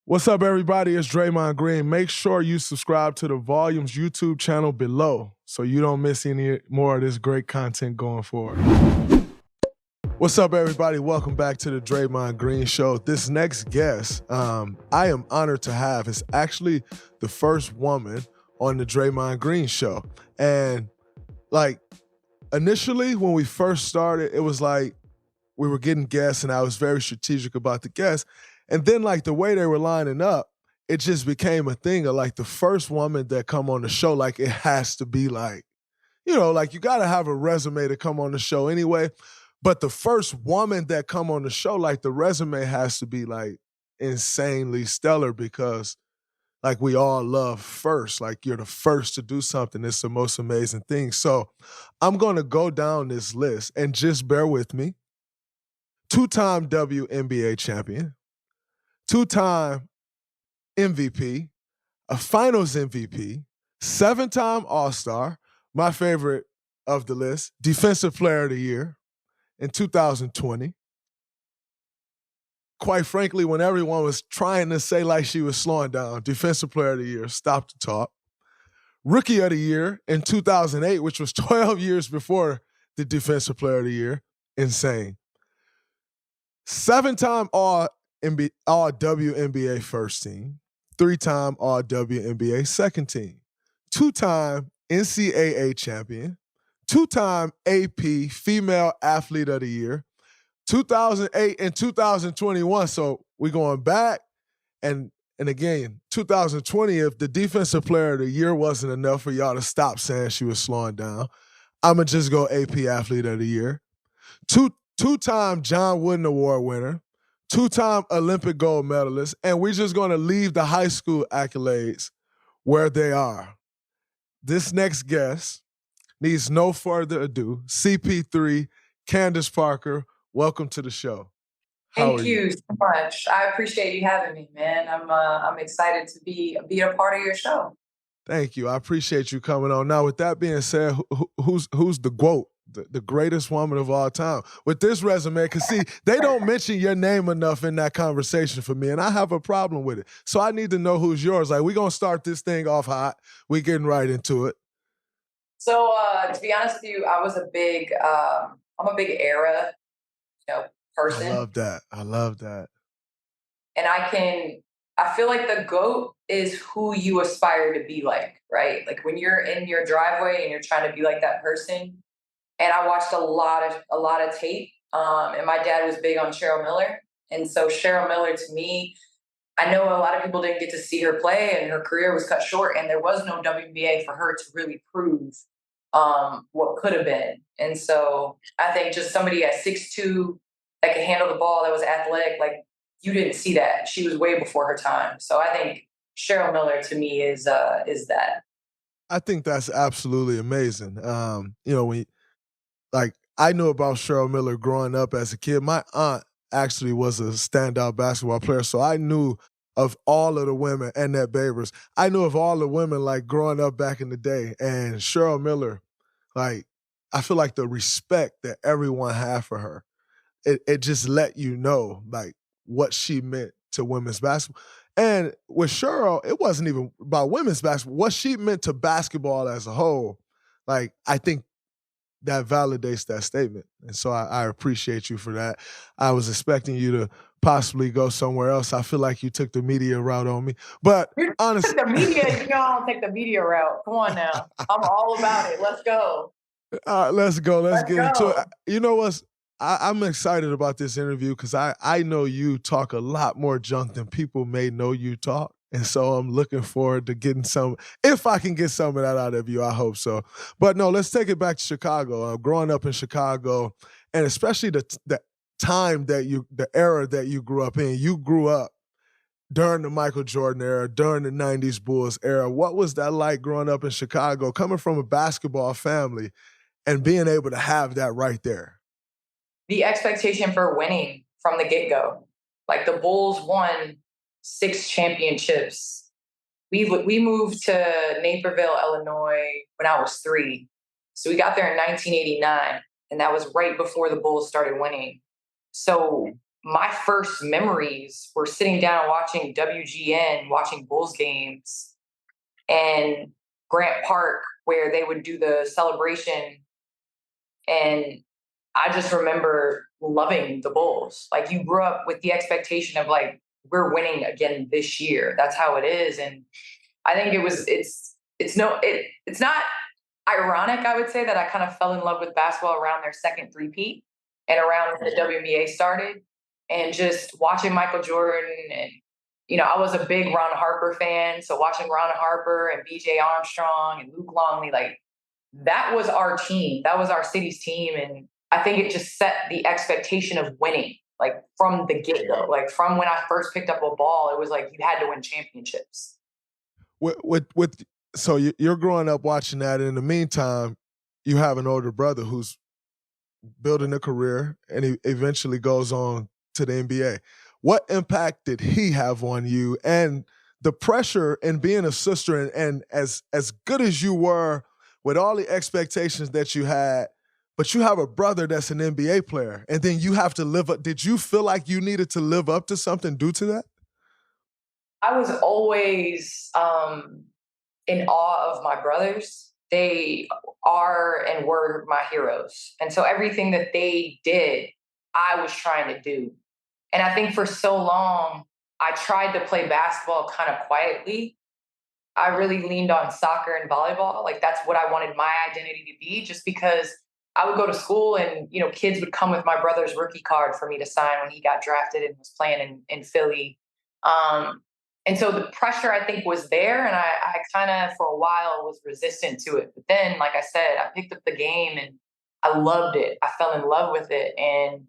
What's up, everybody? It's Draymond Green. Make sure you subscribe to the Volumes YouTube channel below so you don't miss any more of this great content going forward. What's up, everybody? Welcome back to the Draymond Green Show. This next guest, I am honored to have, is actually the first woman on the Draymond Green Show. And initially when we first started, it was like we were getting guests and I was very strategic about the guests. And then the way they were lining up, it just became a thing of the first woman that come on the show, it has to be you got to have a resume to come on the show anyway. But the first woman that come on the show, the resume has to be insanely stellar because we all love first. You're the first to do something. It's the most amazing thing. So I'm going to go down this list and just bear with me. Two-time WNBA champion, two-time MVP, a finals MVP, seven-time All-Star, my favorite of the list, Defensive Player of the Year in 2020. Quite frankly, when everyone was trying to say she was slowing down, Defensive Player of the Year, stop the talk. Rookie of the Year in 2008, which was 12 years before the Defensive Player of the Year, insane. Seven-time All-WNBA first team, three-time All-WNBA second team, two-time NCAA champion, two-time AP Female Athlete of the Year, 2008 and 2021. So we're going back, and again, 2020, if the Defensive Player of the Year wasn't enough for y'all to stop saying she was slowing down, I'm going to just go AP Athlete of the Year. Two-time John Wooden Award winner, two-time Olympic gold medalist, and we're just going to leave the high school accolades where they are. This next guest needs no further ado. CP3, Candace Parker, welcome to the show. Thank you so much. I appreciate you having me, man. I'm excited to be a part of your show. Thank you. I appreciate you coming on. Now, with that being said, who's the GOAT? The greatest woman of all time with this resume, because see, they don't mention your name enough in that conversation for me, and I have a problem with it. So I need to know who's yours. We're going to start this thing off hot. We're getting right into it. So to be honest with you, I'm a big era, person. I love that. And I feel like the GOAT is who you aspire to be like, right? When you're in your driveway and you're trying to be like that person. And I watched a lot of tape, and my dad was big on Cheryl Miller. And so Cheryl Miller, to me, I know a lot of people didn't get to see her play, and her career was cut short, and there was no WNBA for her to really prove what could have been. And so I think just somebody at 6'2" that could handle the ball, that was athletic, you didn't see that. She was way before her time. So I think Cheryl Miller, to me, is that. I think that's absolutely amazing. I knew about Cheryl Miller growing up as a kid. My aunt actually was a standout basketball player, so I knew of all of the women, Annette Babers. I knew of all the women growing up back in the day. And Cheryl Miller, I feel like the respect that everyone had for her, it just let you know what she meant to women's basketball. And with Cheryl, it wasn't even about women's basketball. What she meant to basketball as a whole, I think that validates that statement. And so I appreciate you for that. I was expecting you to possibly go somewhere else. I feel like you took the media route on me. But honestly, the media, I don't take the media route. Come on now. I'm all about it. Let's go. Let's go. Let's get into it. You know what? I'm excited about this interview because I know you talk a lot more junk than people may know you talk. And so I'm looking forward to getting some, if I can get some of that out of you, I hope so. But no, let's take it back to Chicago. Growing up in Chicago, and especially the time the era that you grew up in. You grew up during the Michael Jordan era, during the 90s Bulls era. What was that like growing up in Chicago, coming from a basketball family and being able to have that right there? The expectation for winning from the get-go. The Bulls won 6 championships. We moved to Naperville, Illinois when I was 3. So we got there in 1989, and that was right before the Bulls started winning. So my first memories were sitting down watching WGN, watching Bulls games, and Grant Park, where they would do the celebration. And I just remember loving the Bulls. Like, you grew up with the expectation of, like, we're winning again this year. That's how it is. And I think it's not ironic, I would say, that I kind of fell in love with basketball around their second three-peat and around when the WNBA started, and just watching Michael Jordan. And, I was a big Ron Harper fan. So watching Ron Harper and BJ Armstrong and Luke Longley, like, that was our team. That was our city's team. And I think it just set the expectation of winning, like, from the get-go. Like, from when I first picked up a ball, it was like you had to win championships. So you're growing up watching that, and in the meantime, you have an older brother who's building a career, and he eventually goes on to the NBA. What impact did he have on you, and the pressure in being a sister, and as good as you were with all the expectations that you had, but you have a brother that's an NBA player, and then you have to live up. Did you feel like you needed to live up to something due to that? I was always in awe of my brothers. They are and were my heroes. And so everything that they did, I was trying to do. And I think for so long, I tried to play basketball kind of quietly. I really leaned on soccer and volleyball. Like, that's what I wanted my identity to be, just because I would go to school and, kids would come with my brother's rookie card for me to sign when he got drafted and was playing in Philly. And so the pressure, I think, was there. And I kind of, for a while, was resistant to it. But then, like I said, I picked up the game and I loved it. I fell in love with it. And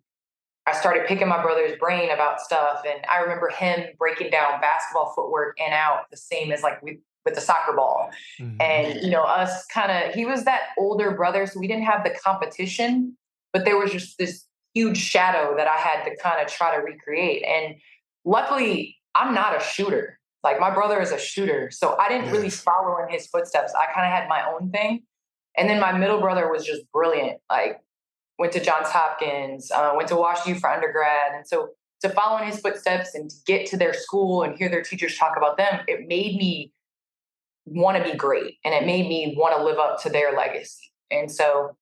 I started picking my brother's brain about stuff. And I remember him breaking down basketball footwork in out the same as, like, with the soccer ball. Mm-hmm. And, us kind of, he was that older brother, so we didn't have the competition, but there was just this huge shadow that I had to kind of try to recreate. And luckily, I'm not a shooter. Like, my brother is a shooter. So I didn't really follow in his footsteps. I kind of had my own thing. And then my middle brother was just brilliant. Like, went to Johns Hopkins, went to WashU for undergrad. And so to follow in his footsteps and to get to their school and hear their teachers talk about them, it made me want to be great. And it made me want to live up to their legacy. And so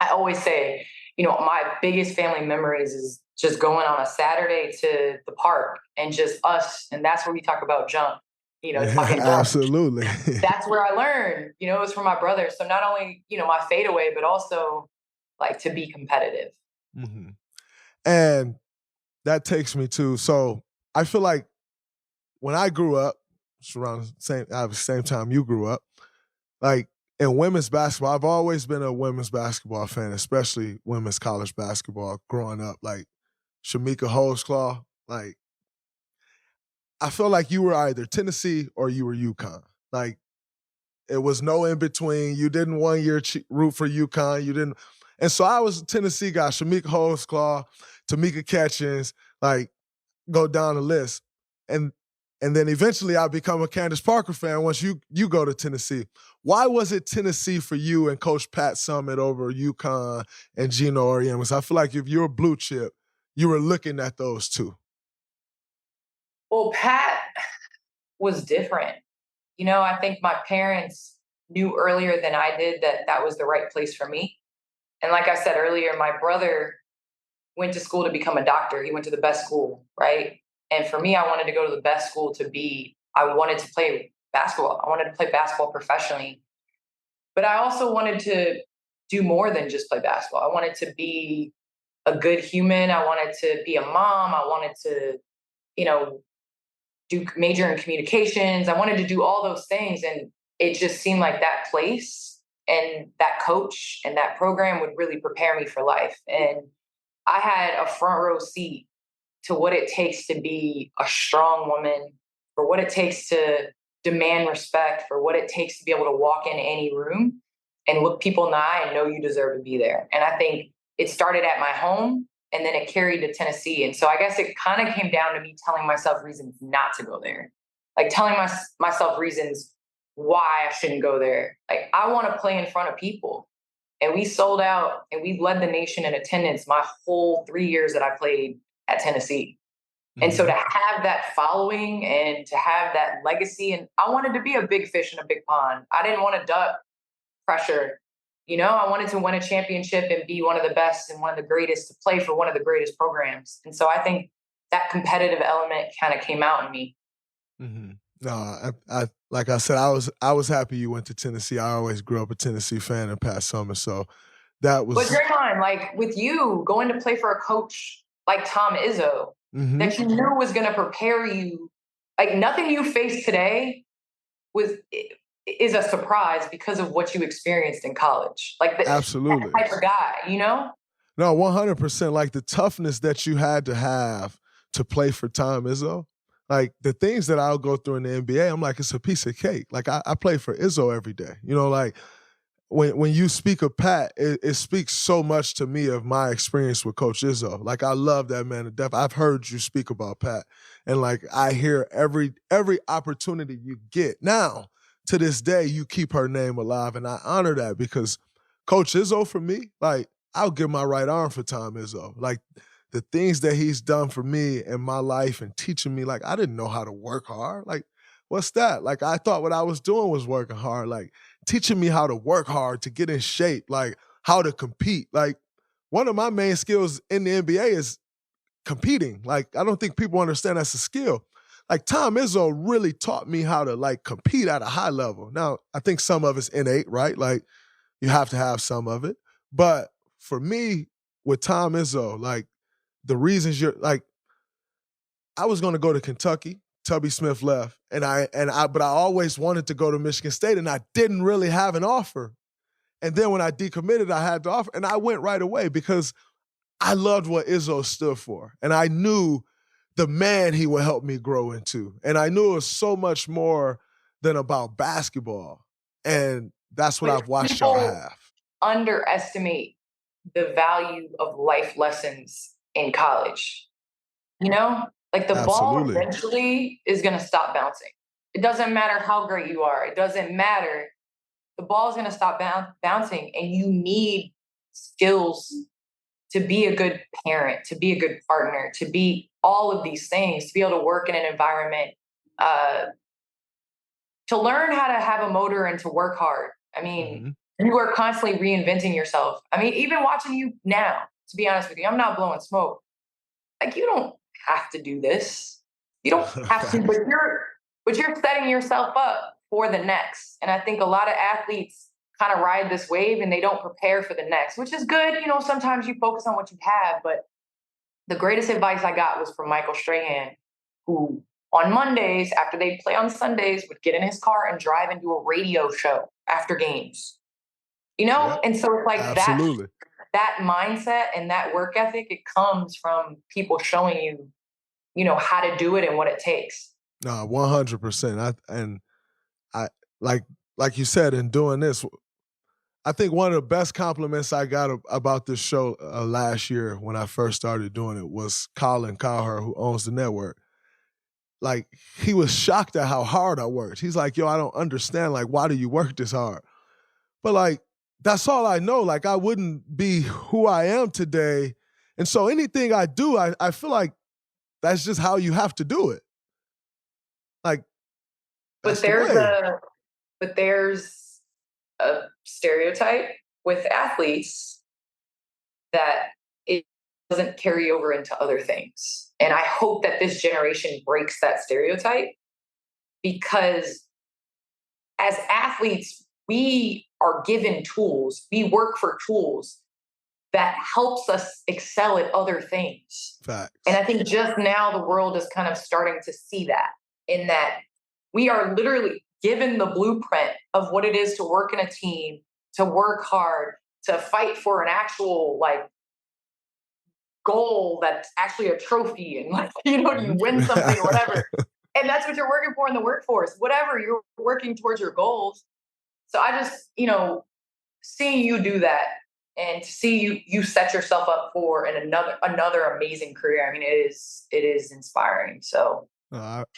I always say, my biggest family memories is just going on a Saturday to the park and just us. And that's where we talk about jump, talking jump. Absolutely. That's where I learned, it was from my brother. So not only, my fadeaway, but also, like, to be competitive. Mm-hmm. And that takes me to, so I feel like when I grew up, it's around the same time you grew up, like, in women's basketball, I've always been a women's basketball fan, especially women's college basketball growing up. Like, Shamika Holdsclaw, like, I feel like you were either Tennessee or you were UConn. Like, it was no in between. You didn't 1 year root for UConn. You didn't. And so I was a Tennessee guy, Shamika Holdsclaw, Tamika Catchings, like, go down the list. And then eventually I become a Candace Parker fan once you go to Tennessee. Why was it Tennessee for you and Coach Pat Summitt over UConn and Gino Auriemma? I feel like if you're a blue chip, you were looking at those two. Well, Pat was different. I think my parents knew earlier than I did that was the right place for me. And like I said earlier, my brother went to school to become a doctor. He went to the best school, right? And for me, I wanted to go to the best school I wanted to play basketball. I wanted to play basketball professionally. But I also wanted to do more than just play basketball. I wanted to be a good human. I wanted to be a mom. I wanted to, do major in communications. I wanted to do all those things. And it just seemed like that place and that coach and that program would really prepare me for life. And I had a front row seat to what it takes to be a strong woman, for what it takes to demand respect, for what it takes to be able to walk in any room and look people in the eye and know you deserve to be there. And I think it started at my home and then it carried to Tennessee. And so I guess it kind of came down to me telling myself reasons not to go there, like telling myself reasons why I shouldn't go there. Like, I want to play in front of people. And we sold out and we led the nation in attendance my whole 3 years that I played at Tennessee. And so to have that following and to have that legacy, and I wanted to be a big fish in a big pond. I didn't want to duck pressure. I wanted to win a championship and be one of the best and one of the greatest to play for one of the greatest programs. And so I think that competitive element kind of came out in me. Mm-hmm. No, I like I said, I was happy you went to Tennessee. I always grew up a Tennessee fan in Pat Summers, so that was. But Draymond, like with you going to play for a coach like Tom Izzo, that you knew was going to prepare you, like nothing you face today is a surprise because of what you experienced in college. Like absolutely that type of guy, No, 100%. Like the toughness that you had to have to play for Tom Izzo. Like the things that I'll go through in the NBA, I'm like, it's a piece of cake. Like I play for Izzo every day. Like when you speak of Pat, it speaks so much to me of my experience with Coach Izzo. Like I love that man to death. I've heard you speak about Pat, and like I hear every opportunity you get. Now, to this day, you keep her name alive, and I honor that because Coach Izzo for me, like I'll give my right arm for Tom Izzo. Like the things that he's done for me in my life and teaching me, like I didn't know how to work hard. Like what's that? Like I thought what I was doing was working hard. Like teaching me how to work hard, to get in shape, like how to compete. Like one of my main skills in the NBA is competing. Like I don't think people understand that's a skill. Like Tom Izzo really taught me how to like compete at a high level. Now, I think some of it's innate, right? Like you have to have some of it. But for me, with Tom Izzo, like the reasons but I was going to Kentucky. Tubby Smith left, but I always wanted to go to Michigan State, and I didn't really have an offer. And then when I decommitted, I had the offer, and I went right away because I loved what Izzo stood for, and I knew the man he would help me grow into, and I knew it was so much more than about basketball, and that's what I've watched y'all have. Underestimate the value of life lessons in college. Like the ball eventually is going to stop bouncing. It doesn't matter how great you are. It doesn't matter. The ball is going to stop bouncing, and you need skills to be a good parent, to be a good partner, to be all of these things, to be able to work in an environment, to learn how to have a motor and to work hard. I mean, you are constantly reinventing yourself. I mean, even watching you now, to be honest with you, I'm not blowing smoke. Like you don't have to do this. You don't have to, but you're setting yourself up for the next. And I think a lot of athletes kind of ride this wave and they don't prepare for the next, which is good. Sometimes you focus on what you have, but the greatest advice I got was from Michael Strahan, who on Mondays, after they play on Sundays, would get in his car and drive and do a radio show after games. Yep. And so it's like absolutely. that mindset and that work ethic, it comes from people showing you, how to do it and what it takes. No, 100%. I like you said, in doing this, I think one of the best compliments I got about this show last year when I first started doing it was Colin Cowherd, who owns the network. Like, he was shocked at how hard I worked. He's like, yo, I don't understand. Like, why do you work this hard? But, like, that's all I know. Like, I wouldn't be who I am today. And so anything I do, I feel like that's just how you have to do it. Like, but there's a stereotype with athletes that it doesn't carry over into other things. And I hope that this generation breaks that stereotype, because as athletes, we are given tools. We work for tools that helps us excel at other things. Facts. And I think just now the world is kind of starting to see that, in that we are literally given the blueprint of what it is to work in a team, to work hard, to fight for an actual goal that's actually a trophy, and you win something or whatever. And that's what you're working for in the workforce, whatever, you're working towards your goals. So I just, seeing you do that and to see you set yourself up for another amazing career. I mean, it is inspiring. So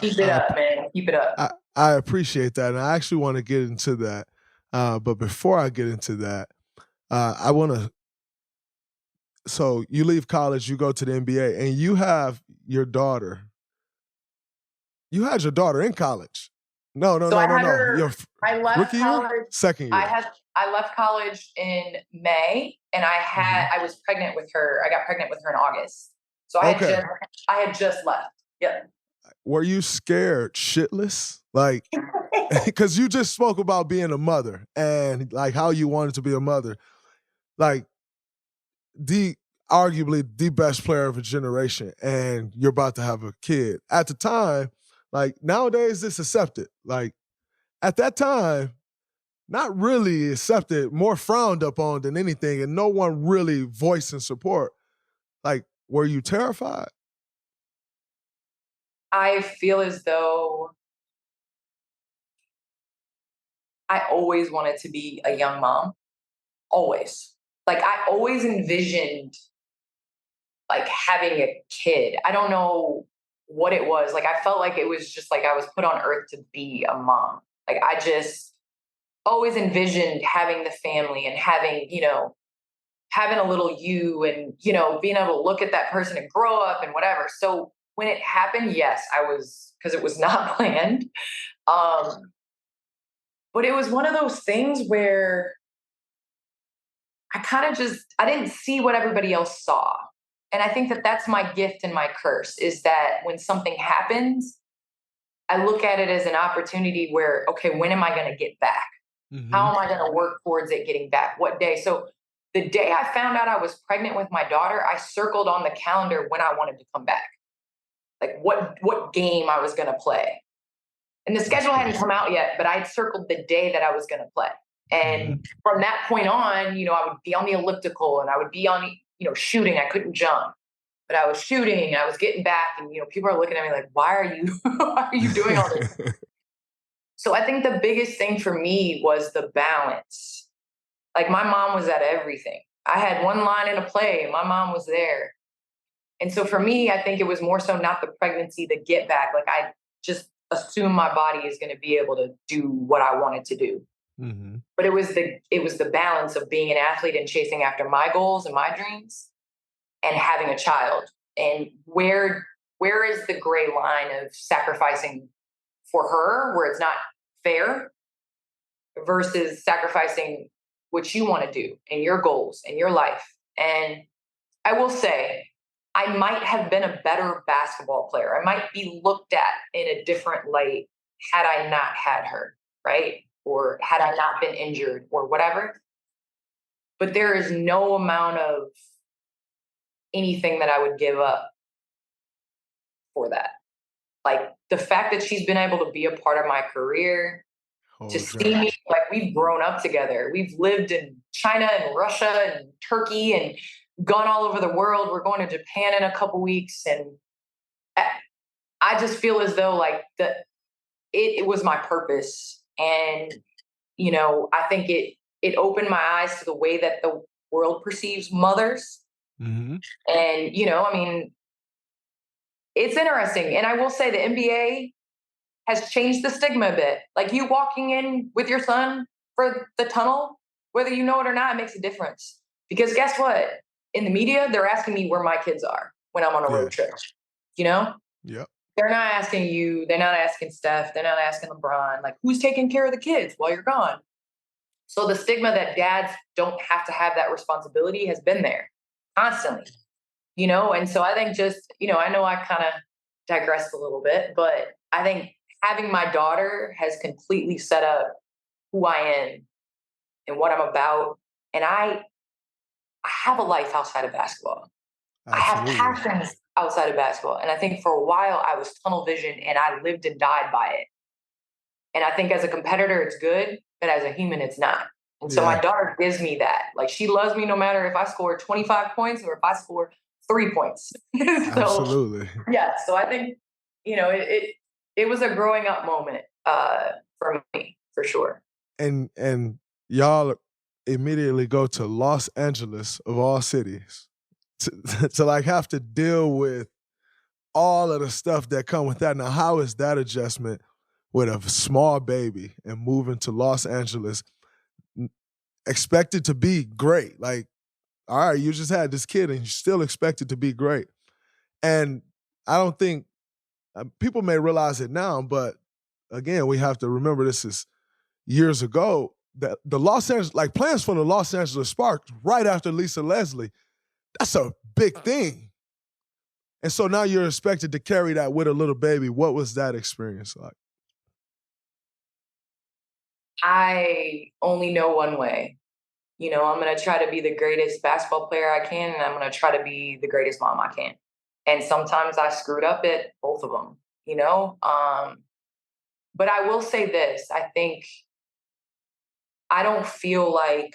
keep it up, man. Keep it up. I appreciate that. And I actually want to get into that. But before I get into that, I want to so you leave college, you go to the NBA, and you have your daughter. You had your daughter in college. No, no, So no, I no, had no. her. Your I left rookie year? college. Second year. I left college in May, and Mhm. I was pregnant with her. I got pregnant with her in August. So Okay. I had just left. Yep. Were you scared shitless? Like, because you just spoke about being a mother and like how you wanted to be a mother. Like, the arguably the best player of a generation, and you're about to have a kid. At the time, like nowadays, it's accepted. Like at that time, not really accepted, more frowned upon than anything, and no one really voicing support. Like, were you terrified? I feel as though I always wanted to be a young mom. Always. Like I always envisioned like having a kid. I don't know what it was. Like I felt like it was just like I was put on earth to be a mom. Like I just always envisioned having the family and having, having a little you and, being able to look at that person and grow up and whatever. So when it happened, yes, I was, because it was not planned. Um, but it was one of those things where I kind of I didn't see what everybody else saw. And I think that that's my gift and my curse is that when something happens, I look at it as an opportunity where, okay, when am I going to get back? How Mhm. am I going to work towards it getting back? What day? So the day I found out I was pregnant with my daughter, I circled on the calendar when I wanted to come back, like what game I was going to play. And the That's schedule hadn't crazy. come out yet, but I'd circled the day that I was going to play. Mhm. And from that point on, I would be on the elliptical and I would be on, shooting. I couldn't jump, but I was shooting and I was getting back. And, people are looking at me like, why are you, why are you doing all this? So I think the biggest thing for me was the balance. Like my mom was at everything. I had one line in a play and my mom was there. And so for me, I think it was more so not the pregnancy, the get back. Like I just assume my body is going to be able to do what I wanted to do. Mhm. But it was the balance of being an athlete and chasing after my goals and my dreams and having a child. And where is the gray line of sacrificing for her where it's not fair versus sacrificing what you want to do and your goals and your life. And I will say, I might have been a better basketball player. I might be looked at in a different light had I not had her, right? Or had I not been injured or whatever. But there is no amount of anything that I would give up for that. Like the fact that she's been able to be a part of my career, to Whole see journey. me, like we've grown up together. We've lived in China and Russia and Turkey and gone all over the world. We're going to Japan in a couple weeks. And I I just feel as though like it was my purpose. And, I think it opened my eyes to the way that the world perceives mothers. Mhm. And, I mean, it's interesting. And I will say the NBA has changed the stigma a bit. Like you walking in with your son for the tunnel, whether you know it or not, it makes a difference. Because guess what? In the media, they're asking me where my kids are when I'm on a Yeah. road trip. You know, Yep. they're not asking you, they're not asking Steph, they're not asking LeBron, like who's taking care of the kids while you're gone. So the stigma that dads don't have to have that responsibility has been there constantly, and so I think just, I know I kind of digressed a little bit, but I think having my daughter has completely set up who I am and what I'm about. And I have a life outside of basketball. I have Absolutely. passions outside of basketball. And I think for a while I was tunnel vision and I lived and died by it. And I think as a competitor, it's good, but as a human, it's not. And so Yeah. my daughter gives me that. Like she loves me no matter if I score 25 points or if I score 3 points. So Absolutely. yeah, so I think it was a growing up moment for me for sure. And y'all immediately go to Los Angeles of all cities to like have to deal with all of the stuff that come with that. Now, how is that adjustment with a small baby and moving to Los Angeles, expected to be great? Like all right, you just had this kid and you still expect it to be great. And I don't think people may realize it now, but again, we have to remember this is years ago. That the Los Angeles, like plans for the Los Angeles Sparks right after Lisa Leslie, that's a big thing. And so now you're expected to carry that with a little baby. What was that experience like? I only know one way. You know, I'm going to try to be the greatest basketball player I can, and I'm going to try to be the greatest mom I can. And sometimes I screwed up at both of them, you know? But I will say this. I think I don't feel like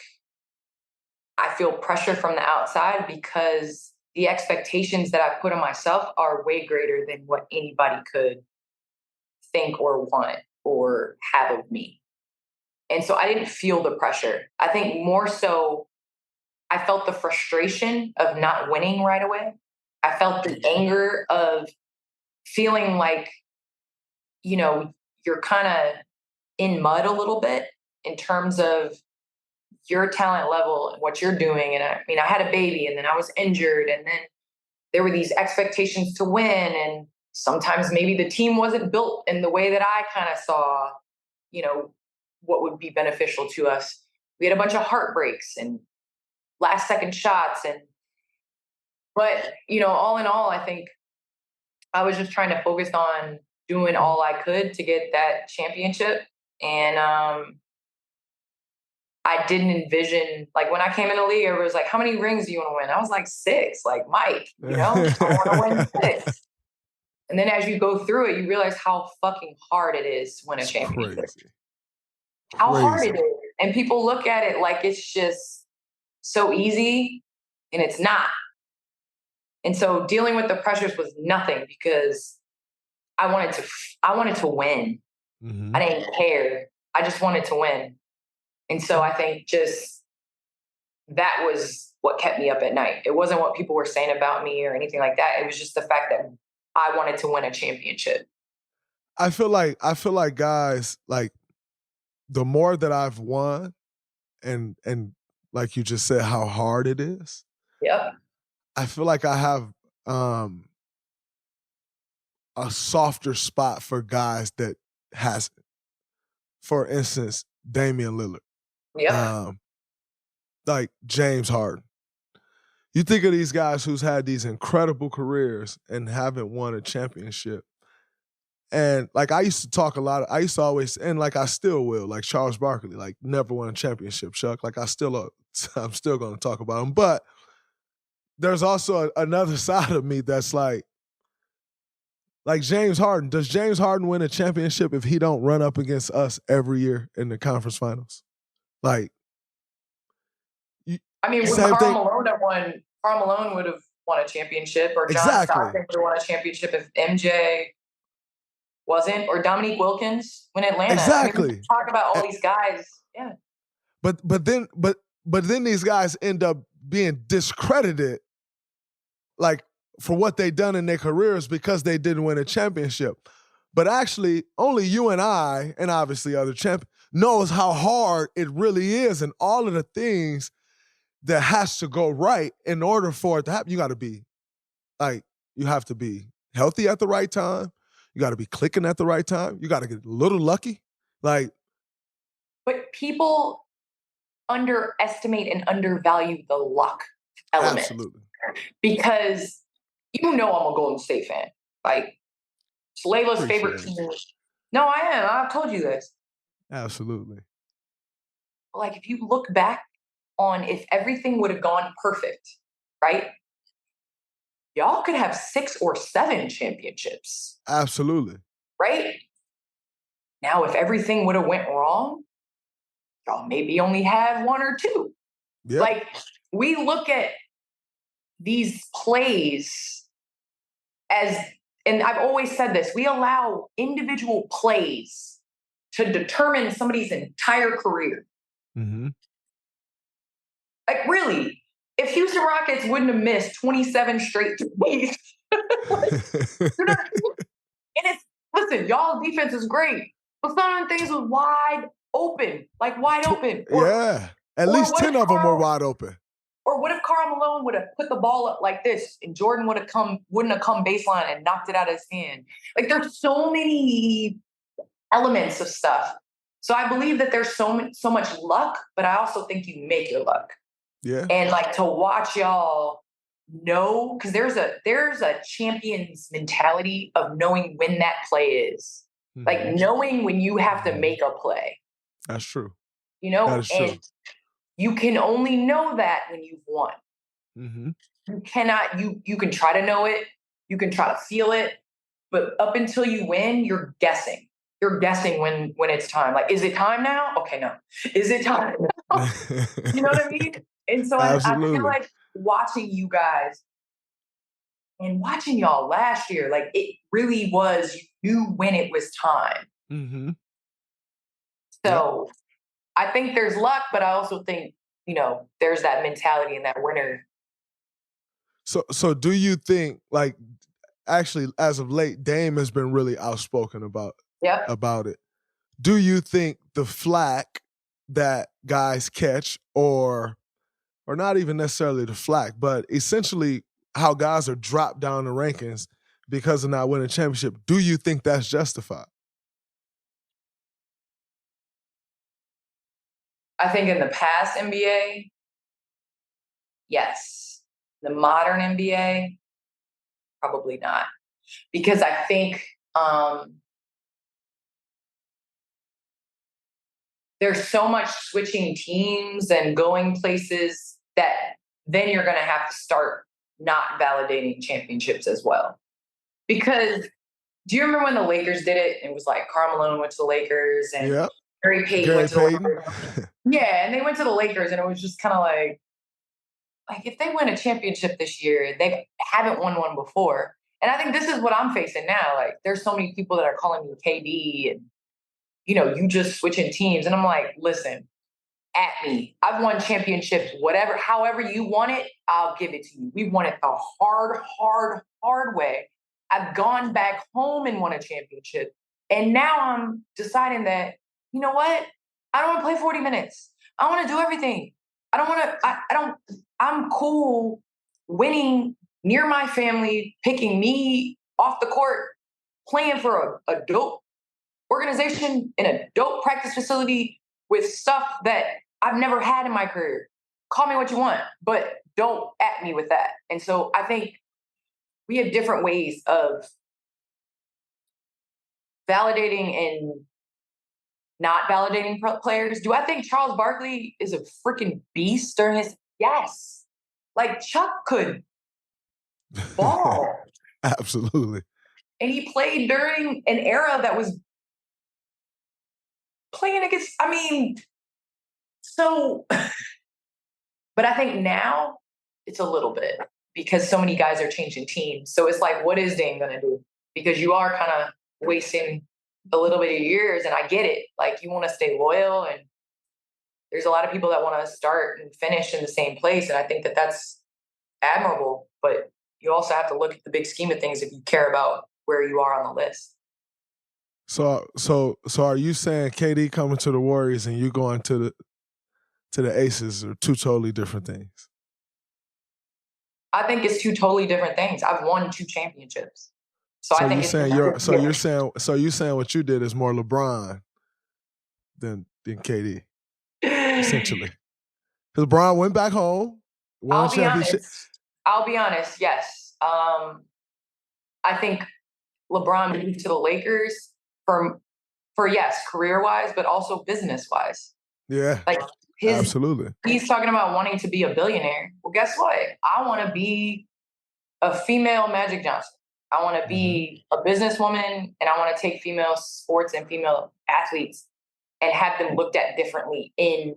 I feel pressure from the outside because the expectations that I put on myself are way greater than what anybody could think or want or have of me. And so I didn't feel the pressure. I think more so I felt the frustration of not winning right away. I felt the anger of feeling like, you know, you're kind of in mud a little bit in terms of your talent level and what you're doing. And I mean, I had a baby and then I was injured and then there were these expectations to win. And sometimes maybe the team wasn't built in the way that I kind of saw, you know, what would be beneficial to us. We had a bunch of heartbreaks and last second shots. But, you know, all in all, I think I was just trying to focus on doing all I could to get that championship. And I didn't envision, like when I came in the league, it was like, how many rings do you want to win? I was like 6, like Mike, you know, I want to win 6. And then as you go through it, you realize how fucking hard it is to win a championship. Crazy. How hard it is. And people look at it like it's just so easy, and it's not. And so dealing with the pressures was nothing because I wanted to win. Mm-hmm. I didn't care. I just wanted to win. And so I think just that was what kept me up at night. It wasn't what people were saying about me or anything like that. It was just the fact that I wanted to win a championship. I feel like guys, like the more that I've won and like you just said, how hard it is. Yep. I feel like I have a softer spot for guys that hasn't. For instance, Damian Lillard. Yeah. Like James Harden. You think of these guys who's had these incredible careers and haven't won a championship. And like I used to talk a lot. I used to always, and like I still will, like Charles Barkley, like never won a championship, Chuck. Like I'm still going to talk about him. But there's also another side of me that's like James Harden. Does James Harden win a championship if he don't run up against us every year in the conference finals? Like, I mean, would Malone have won? Karl Malone would have won a championship, or John Stockton would have won a championship if MJ wasn't, or Dominique Wilkins when Atlanta. Exactly. I mean, we talk about all these guys. Yeah. But then these guys end up being discredited, like for what they done in their careers because they didn't win a championship. But actually, only you and I, and obviously other champions, knows how hard it really is and all of the things that has to go right in order for it to happen. You got to be, like, you have to be healthy at the right time. You got to be clicking at the right time. You got to get a little lucky. Like, but people underestimate and undervalue the luck element. Absolutely. Because you know I'm a Golden State fan. Like, it's Layla's favorite team. No, I am. I've told you this. Absolutely. Like, if you look back on if everything would have gone perfect, right? Y'all could have 6 or 7 championships. Absolutely. Right? Now, if everything would have went wrong, y'all maybe only have 1 or 2. Yep. Like, we look at these plays as, and I've always said this, we allow individual plays to determine somebody's entire career. Mm-hmm. Like, really, if Houston Rockets wouldn't have missed 27 straight threes, and it's, listen, y'all defense is great, but some of the things was wide open. Or, at least 10 of them were wide open. Or what if Karl Malone would have put the ball up like this and Jordan wouldn't have come baseline and knocked it out of his hand? Like there's so many elements of stuff. So I believe that there's so much luck, but I also think you make your luck. Yeah. And like to watch y'all know, because there's a champion's mentality of knowing when that play is. Mm-hmm. Like knowing when you have to make a play. That's true. You know, that is true. And you can only know that when you've won. Mm-hmm. You cannot, you can try to know it, you can try to feel it, but up until you win, you're guessing. You're guessing when it's time. Like, is it time now? Okay, no. Is it time now? You know what I mean? And so I feel like watching you guys and watching y'all last year, like it really was, you knew when it was time. Mm-hmm. So yep. I think there's luck, but I also think, you know, there's that mentality and that winner. So do you think, like, actually, as of late, Dame has been really outspoken about it. Do you think the flack that guys catch, or not even necessarily the flack, but essentially how guys are dropped down the rankings because of not winning a championship, do you think that's justified? I think in the past NBA, yes. The modern NBA, probably not. Because I think there's so much switching teams and going places that then you're going to have to start not validating championships as well. Because do you remember when the Lakers did it? It was like Karl Malone went to the Lakers and Gary Payton went to the Lakers. Yeah, and they went to the Lakers and it was just kind of like if they win a championship this year, they haven't won one before. And I think this is what I'm facing now. Like there's so many people that are calling me KD and, you know, you just switching teams. And I'm like, listen, at me. I've won championships, however you want it, I'll give it to you. We won it the hard way. I've gone back home and won a championship. And now I'm deciding that, you know what? I don't want to play 40 minutes. I want to do everything. I'm cool winning near my family, picking me off the court, playing for a dope organization in a dope practice facility with stuff that I've never had in my career. Call me what you want, but don't at me with that. And so I think we have different ways of validating and not validating players. Do I think Charles Barkley is a freaking beast during his? Yes. Like Chuck could ball. Absolutely. And he played during an era that was playing against, so, but I think now it's a little bit because so many guys are changing teams. So it's like, what is Dame going to do? Because you are kind of wasting a little bit of years, and I get it. Like you want to stay loyal, and there's a lot of people that want to start and finish in the same place. And I think that that's admirable, but you also have to look at the big scheme of things if you care about where you are on the list. So are you saying KD coming to the Warriors and you going to the Aces are two totally different things? I think it's two totally different things. I've won 2 championships. So I think you're saying what you did is more LeBron than KD, essentially. Because LeBron went back home, won a championship. I'll be honest, yes. I think LeBron moved to the Lakers for yes, career-wise, but also business-wise. Yeah, like absolutely. He's talking about wanting to be a billionaire. Well, guess what? I want to be a female Magic Johnson. I want to be a businesswoman, and I want to take female sports and female athletes and have them looked at differently in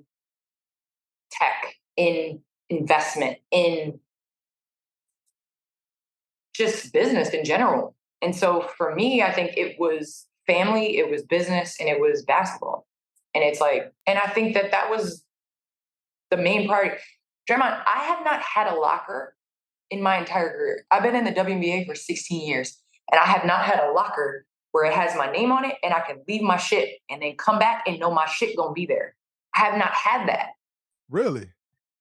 tech, in investment, in just business in general. And so for me, I think it was family, it was business, and it was basketball. And it's like, and I think that was the main priority. Draymond, I have not had a locker in my entire career. I've been in the WNBA for 16 years, and I have not had a locker where it has my name on it and I can leave my shit and then come back and know my shit gonna be there. I have not had that. Really?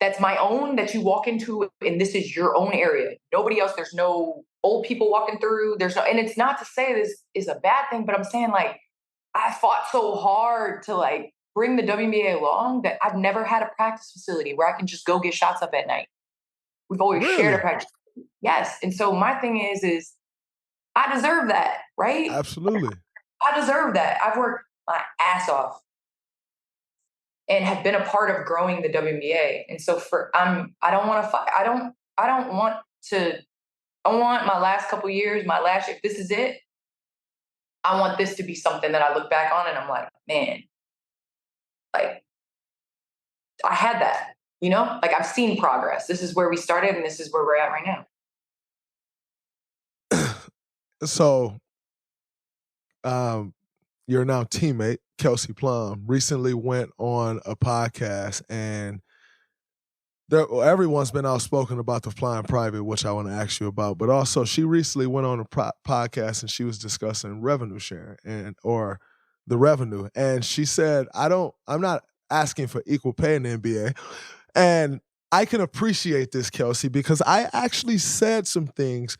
that's my own, that you walk into, and this is your own area. Nobody else, there's no old people walking through. And it's not to say this is a bad thing, but I'm saying, like, I fought so hard to, like, bring the WNBA along that I've never had a practice facility where I can just go get shots up at night. We've always shared a Really? practice. Yes. And so my thing is I deserve that, right? Absolutely. I deserve that. I've worked my ass off and have been a part of growing the WNBA. And so I don't want to fight. I don't want to, I want my last couple years, if this is it, I want this to be something that I look back on and I'm like, man, like, I had that, like, I've seen progress. This is where we started and this is where we're at right now. So, your now teammate, Kelsey Plum, recently went on a podcast, and everyone's been outspoken about the flying private, which I want to ask you about. But also, she recently went on a podcast and she was discussing revenue sharing or the revenue. And she said, I'm not asking for equal pay in the NBA. And I can appreciate this, Kelsey, because I actually said some things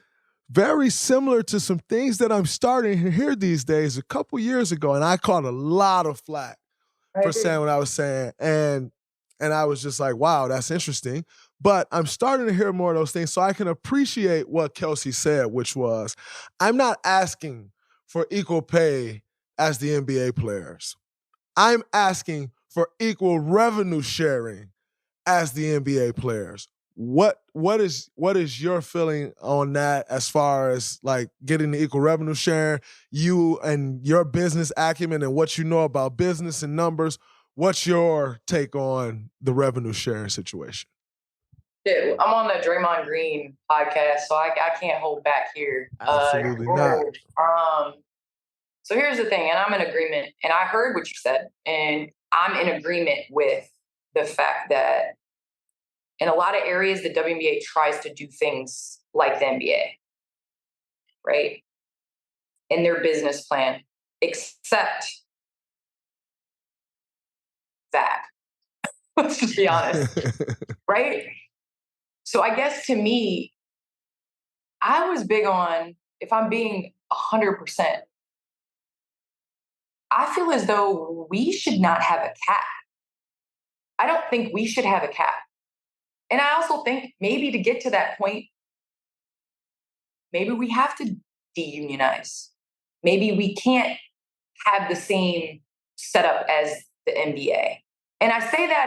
very similar to some things that I'm starting to hear these days a couple years ago. And I caught a lot of flack for saying what I was saying. And I was just like, wow, that's interesting. But I'm starting to hear more of those things, so I can appreciate what Kelsey said, which was, I'm not asking for equal pay as the NBA players. I'm asking for equal revenue sharing as the NBA players. What is your feeling on that as far as, like, getting the equal revenue sharing, you and your business acumen and what you know about business and numbers? What's your take on the revenue sharing situation? Yeah, I'm on the Draymond Green podcast, so I can't hold back here. Absolutely not. So here's the thing, and I'm in agreement, and I heard what you said, and I'm in agreement with the fact that in a lot of areas, the WNBA tries to do things like the NBA, right? In their business plan, except that. Let's just be honest, right? So I guess to me, I was big on, if I'm being 100%, I feel as though we should not have a cap. I don't think we should have a cap. And I also think maybe to get to that point, maybe we have to de-unionize. Maybe we can't have the same setup as the NBA. And I say that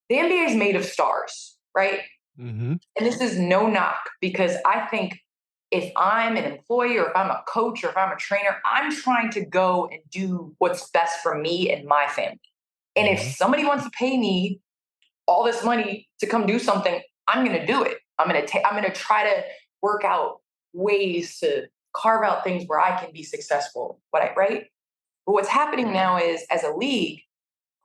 the NBA is made of stars, right? Mm-hmm. And this is no knock, because I think if I'm an employee or if I'm a coach or if I'm a trainer, I'm trying to go and do what's best for me and my family. And if somebody wants to pay me all this money to come do something, I'm going to do it. I'm going to try to work out ways to carve out things where I can be successful. Right? But what's happening now is, as a league,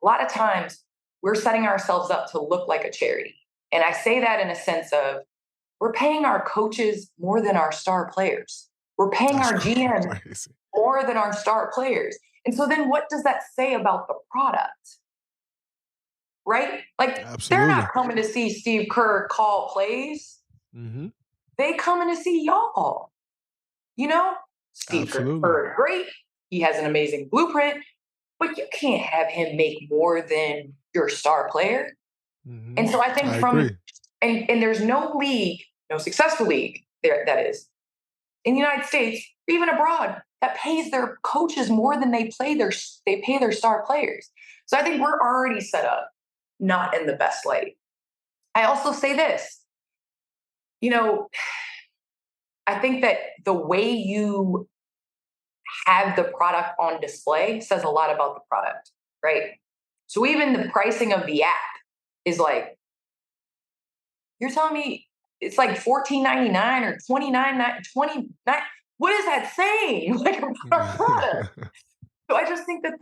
a lot of times we're setting ourselves up to look like a charity. And I say that in a sense of, we're paying our coaches more than our star players. We're paying our GM more than our star players. And so then what does that say about the product? Right? Like, They're not coming to see Steve Kerr call plays. Mm-hmm. They coming to see y'all. Steve Kerr, great. He has an amazing blueprint, but you can't have him make more than your star player. Mm-hmm. And so I think and there's no league, no successful league there, that is, in the United States, even abroad, that pays their coaches more than they pay their star players. So I think we're already set up not in the best light. I also say this, I think that the way you have the product on display says a lot about the product, right? So even the pricing of the app is like, you're telling me it's like $14.99 or $29.29. What is that saying? Like, about our product? So I just think that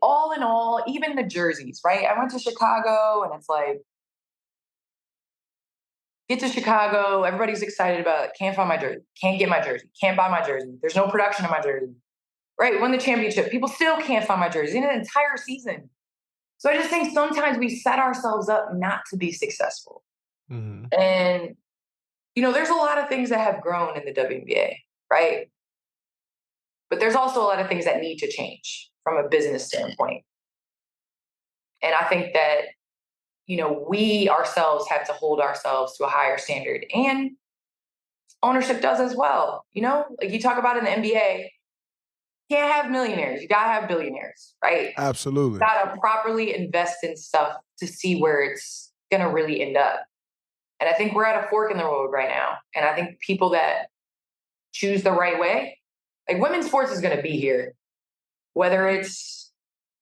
all in all, even the jerseys, right? I went to Chicago and it's like, get to Chicago, everybody's excited about it. Can't find my jersey. Can't get my jersey. Can't buy my jersey. There's no production of my jersey. Right? Won the championship. People still can't find my jersey in an entire season. So I just think sometimes we set ourselves up not to be successful. Mm-hmm. And, there's a lot of things that have grown in the WNBA, right? But there's also a lot of things that need to change from a business standpoint. And I think that, we ourselves have to hold ourselves to a higher standard, and ownership does as well. Like you talk about in the NBA, you can't have millionaires. You got to have billionaires, right? Absolutely. You got to properly invest in stuff to see where it's going to really end up. And I think we're at a fork in the road right now. And I think people that choose the right way, like women's sports is going to be here, whether it's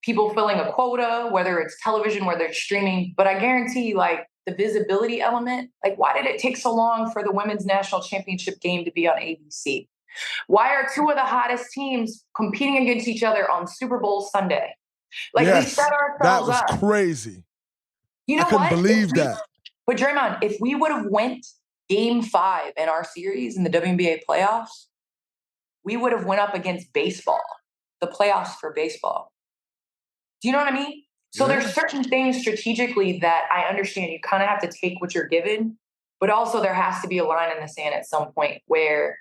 people filling a quota, whether it's television, whether it's streaming. But I guarantee, like, the visibility element, like, why did it take so long for the women's national championship game to be on ABC? Why are two of the hottest teams competing against each other on Super Bowl Sunday? Like, we set ourselves that was up. crazy. You know I couldn't what? believe that. But Draymond, if we would have went Game 5 in our series in the WNBA playoffs, we would have went up against baseball, the playoffs for baseball. Do you know what I mean? So there's certain things strategically that I understand you kind of have to take what you're given, but also there has to be a line in the sand at some point where,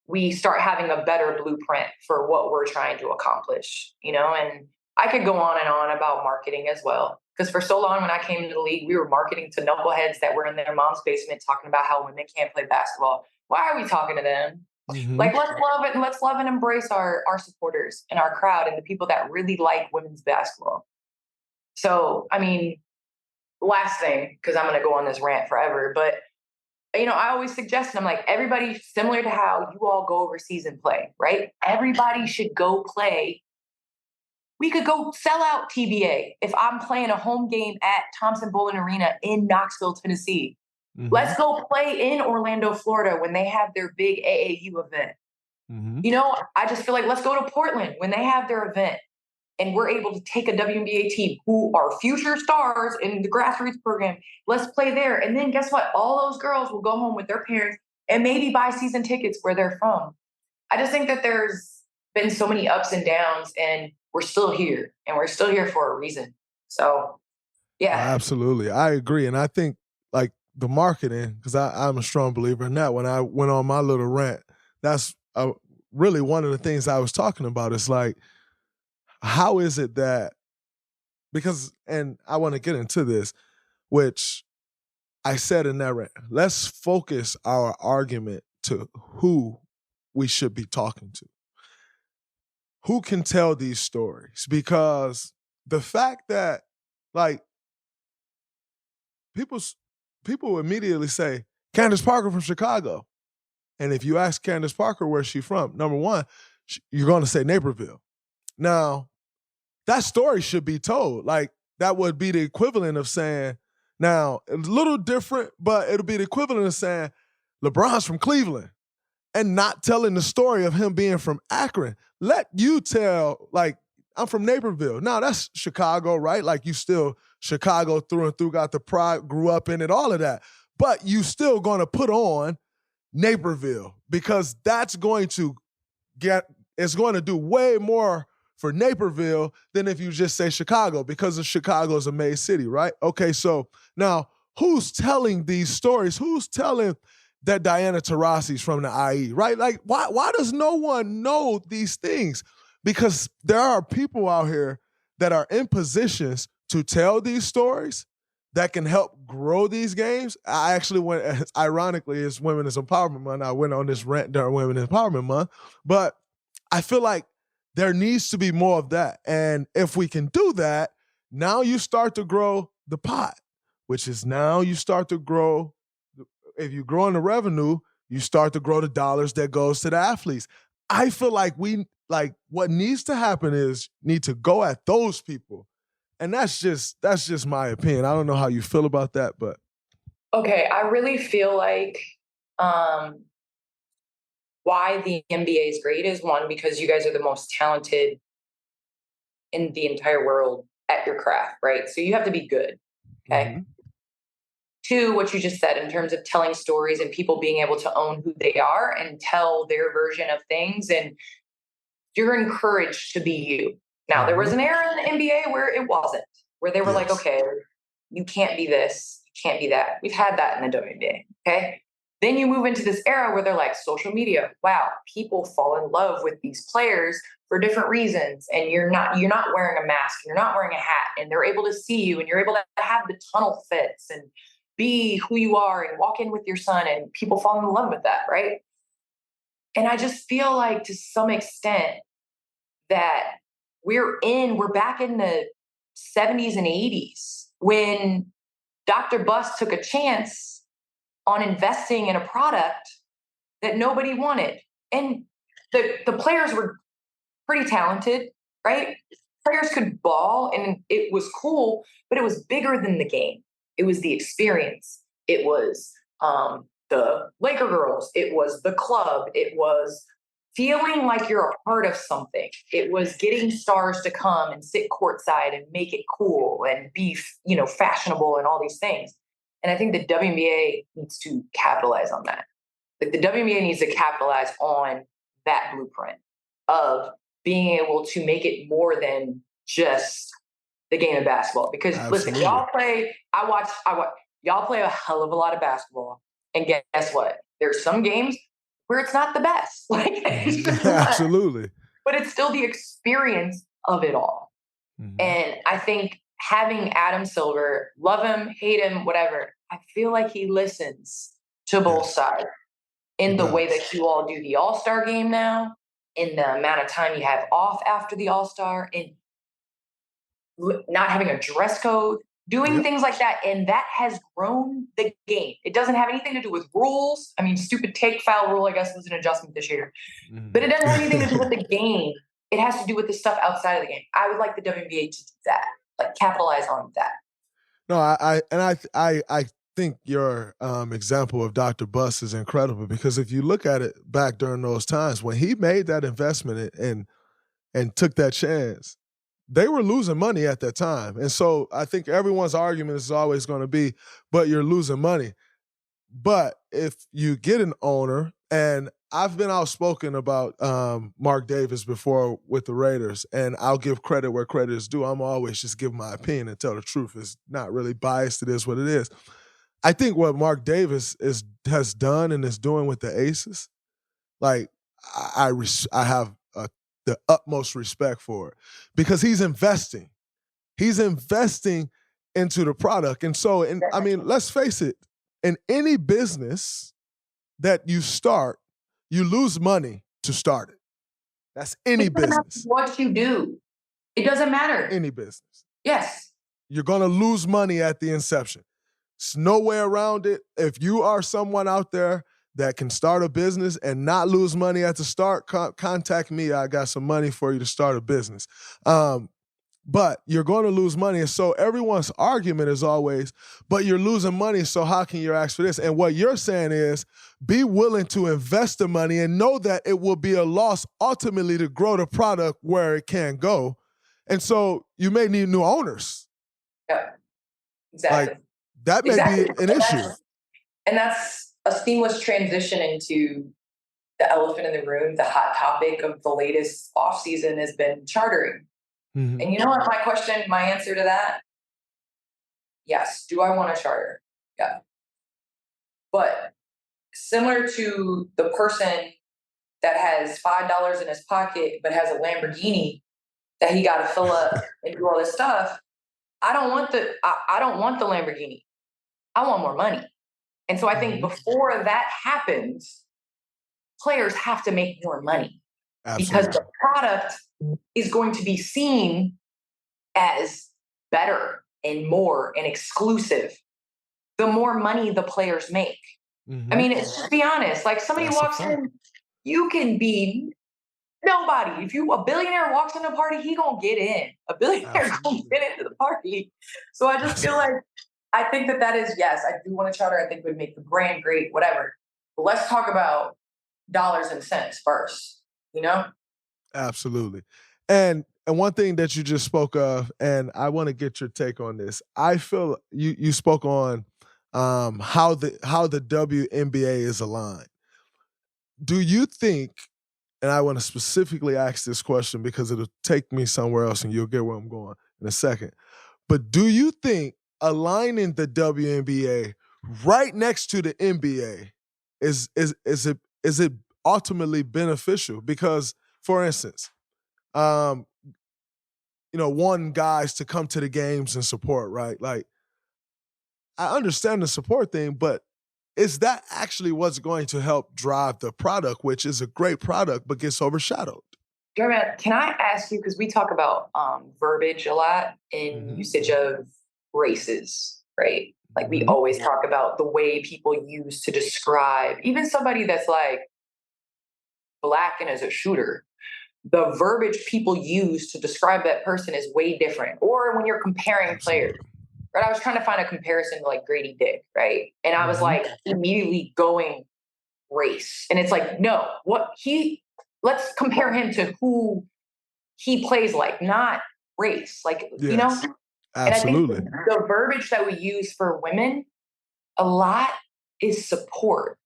we start having a better blueprint for what we're trying to accomplish, and I could go on and on about marketing as well. Because for so long when I came into the league, we were marketing to knuckleheads that were in their mom's basement talking about how women can't play basketball. Why are we talking to them? Mm-hmm. Like, let's love and embrace our supporters and our crowd and the people that really like women's basketball. So, I mean, last thing, because I'm going to go on this rant forever, but, I always suggest, and I'm like, everybody, similar to how you all go overseas and play, right? Everybody should go play. We could go sell out TBA if I'm playing a home game at Thompson Bowling Arena in Knoxville, Tennessee. Mm-hmm. Let's go play in Orlando, Florida when they have their big AAU event. Mm-hmm. I just feel like let's go to Portland when they have their event and we're able to take a WNBA team who are future stars in the grassroots program. Let's play there. And then guess what? All those girls will go home with their parents and maybe buy season tickets where they're from. I just think that there's been so many ups and downs, and we're still here, and we're still here for a reason. So, yeah. Absolutely. I agree. And I think, like, the marketing, because I'm a strong believer in that. When I went on my little rant, that's really one of the things I was talking about. It's like, how is it that, because, and I want to get into this, which I said in that rant, let's focus our argument to who we should be talking to. Who can tell these stories? Because the fact that, like, people immediately say, Candace Parker from Chicago. And if you ask Candace Parker where she's from, number one, you're going to say Naperville. Now, that story should be told. Like, that would be the equivalent of saying, now, a little different, but it'll be the equivalent of saying LeBron's from Cleveland and not telling the story of him being from Akron. Let you tell, like, I'm from Naperville. Now, that's Chicago, right? Like, you still Chicago through and through, got the pride, grew up in it, all of that. But you still going to put on Naperville because that's going to it's going to do way more for Naperville than if you just say Chicago, because of Chicago's a made city, right? Okay, so now who's telling these stories? Who's telling that Diana Taurasi's from the IE, right? Like, why does no one know these things? Because there are people out here that are in positions to tell these stories that can help grow these games. I actually went, ironically, it's Women's Empowerment Month. I went on this rant during Women's Empowerment Month, but I feel like there needs to be more of that. And if we can do that, now you start to grow the pot, which is now you start to grow. If you grow in the revenue, you start to grow the dollars that goes to the athletes. I feel like what needs to happen is need to go at those people. And that's just my opinion. I don't know how you feel about that, but. Okay, I really feel like why the NBA is great is, one, because you guys are the most talented in the entire world at your craft, right? So you have to be good, okay? Mm-hmm. Two, what you just said in terms of telling stories and people being able to own who they are and tell their version of things. And you're encouraged to be you. Now, there was an era in the NBA where it wasn't, where they were like, okay, you can't be this, you can't be that. We've had that in the WNBA, okay? Then you move into this era where they're like, social media, wow, people fall in love with these players for different reasons. And you're not wearing a mask, you're not wearing a hat, and they're able to see you, and you're able to have the tunnel fits and be who you are and walk in with your son, and people fall in love with that, right? And I just feel like, to some extent, that we're back in the 70s and 80s when Dr. Buss took a chance on investing in a product that nobody wanted. And the players were pretty talented, right? Players could ball and it was cool, but it was bigger than the game. It was the experience. It was the Laker girls. It was the club. It was feeling like you're a part of something. It was getting stars to come and sit courtside and make it cool and be, fashionable and all these things. And I think the WNBA needs to capitalize on that. Like, the WNBA needs to capitalize on that blueprint of being able to make it more than just the game of basketball. Because listen, y'all play a hell of a lot of basketball. And guess what? There's some games where it's not the best. Absolutely. But it's still the experience of it all. Mm-hmm. And I think having Adam Silver, love him, hate him, whatever, I feel like he listens to both sides in the way that you all do the All-Star game now, in the amount of time you have off after the All-Star, and not having a dress code, doing things like that. And that has grown the game. It doesn't have anything to do with rules. I mean, stupid take foul rule, I guess, was an adjustment this year. Mm-hmm. But it doesn't have anything to do with the game. It has to do with the stuff outside of the game. I would like the WNBA to do that, like capitalize on that. No, I think your example of Dr. Buss is incredible, because if you look at it back during those times when he made that investment and took that chance, they were losing money at that time. And so I think everyone's argument is always going to be, but you're losing money. But if you get an owner, and I've been outspoken about Mark Davis before with the Raiders, and I'll give credit where credit is due. I'm always just give my opinion and tell the truth. It's not really biased. It is what it is. I think what Mark Davis has done and is doing with the Aces, like I have the utmost respect for it, because he's investing. He's investing into the product. And so, I mean, let's face it, in any business that you start, you lose money to start it. That's any business. What you do. It doesn't matter. Any business. Yes. You're going to lose money at the inception. There's no way around it. If you are someone out there that can start a business and not lose money at the start, contact me. I got some money for you to start a business. But you're going to lose money. And so everyone's argument is always, but you're losing money, so how can you ask for this? And what you're saying is, be willing to invest the money and know that it will be a loss ultimately to grow the product where it can go. And so you may need new owners. Yeah, exactly. Like, that may be an issue. And that's a seamless transition into the elephant in the room. The hot topic of the latest offseason has been chartering. Mm-hmm. And you know what my answer to that? Yes. Do I want a charter? Yeah. But similar to the person that has $5 in his pocket but has a Lamborghini that he got to fill up and do all this stuff, I don't want the Lamborghini. I want more money. And so I think before that happens, players have to make more money. Absolutely. Because the product is going to be seen as better and more and exclusive the more money the players make. Mm-hmm. I mean, just be honest. Like, somebody walks in, you can be nobody. If a billionaire walks in a party, he gonna get in. A billionaire gonna get into the party. So I just feel like, I think that is, yes, I do want a charter. I think it would make the brand great, whatever. But let's talk about dollars and cents first, Absolutely. And one thing that you just spoke of, and I want to get your take on this. I feel you spoke on how the WNBA is aligned. Do you think, and I want to specifically ask this question because it'll take me somewhere else and you'll get where I'm going in a second. But do you think aligning the WNBA right next to the NBA is it ultimately beneficial? Because, for instance, wanting guys to come to the games and support, right? Like, I understand the support thing, but is that actually what's going to help drive the product, which is a great product, but gets overshadowed? Draymond, can I ask you, because we talk about verbiage a lot in usage of races, right? Like we always talk about the way people use to describe even somebody that's like black and as a shooter. The verbiage people use to describe that person is way different. Or when you're comparing players, right? I was trying to find a comparison to like Grady Dick, right? And I was like immediately going race. And it's like, no, let's compare him to who he plays like, not race. Like, Absolutely. And I think the verbiage that we use for women a lot is support.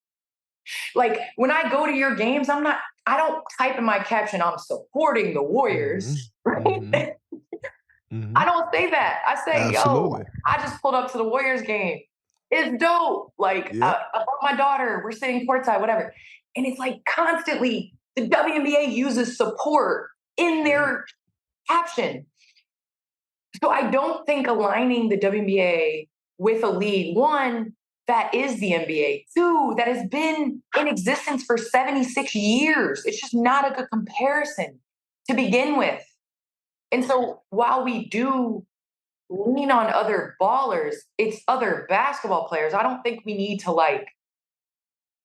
Like when I go to your games, I don't type in my caption, I'm supporting the Warriors, right? I don't say that. I say, yo, I just pulled up to the Warriors game. It's dope. Like, I brought my daughter. We're sitting courtside, whatever. And it's like constantly the WNBA uses support in their caption. So I don't think aligning the WNBA with a league, one, that is the NBA, two, that has been in existence for 76 years. It's just not a good comparison to begin with. And so while we do lean on other ballers, it's other basketball players. I don't think we need to like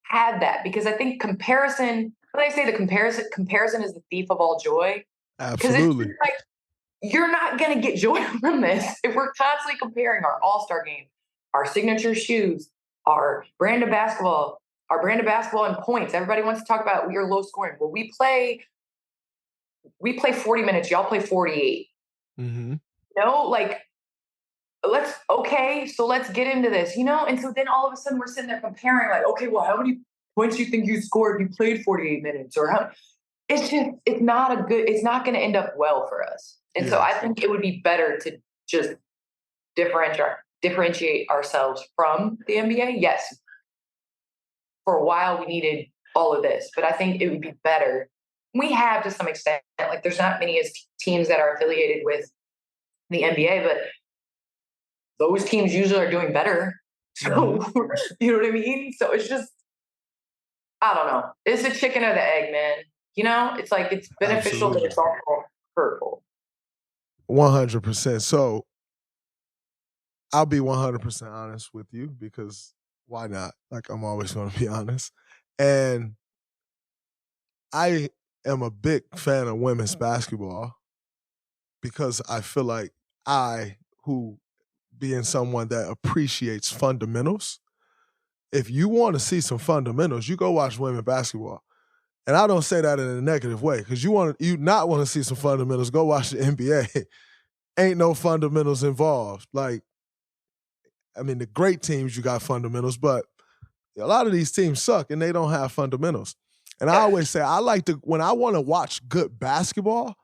have that, because I think comparison, when I say the comparison is the thief of all joy. Absolutely. It's like, you're not going to get joy from this if we're constantly comparing our all-star game, our signature shoes, our brand of basketball and points. Everybody wants to talk about your low scoring. Well, we play 40 minutes. Y'all play 48. Like, so let's get into this, And so then all of a sudden we're sitting there comparing like, okay, well, how many points do you think you scored if you played 48 minutes? Or how? It's not going to end up well for us. And so I think it would be better to just differentiate ourselves from the NBA. Yes, for a while we needed all of this, but I think it would be better. We have to some extent, like there's not many teams that are affiliated with the NBA, but those teams usually are doing better. So, you know what I mean? So it's just, I don't know. It's a chicken or the egg, man. It's like it's beneficial, but it's also hurtful. 100%. So I'll be 100% honest with you, because why not? Like, I'm always going to be honest. And I am a big fan of women's basketball because I feel like being someone that appreciates fundamentals, if you want to see some fundamentals, you go watch women's basketball. And I don't say that in a negative way, because you not want to see some fundamentals, go watch the NBA. Ain't no fundamentals involved. Like, I mean, the great teams, you got fundamentals, but a lot of these teams suck and they don't have fundamentals. And I always say, when I want to watch good basketball,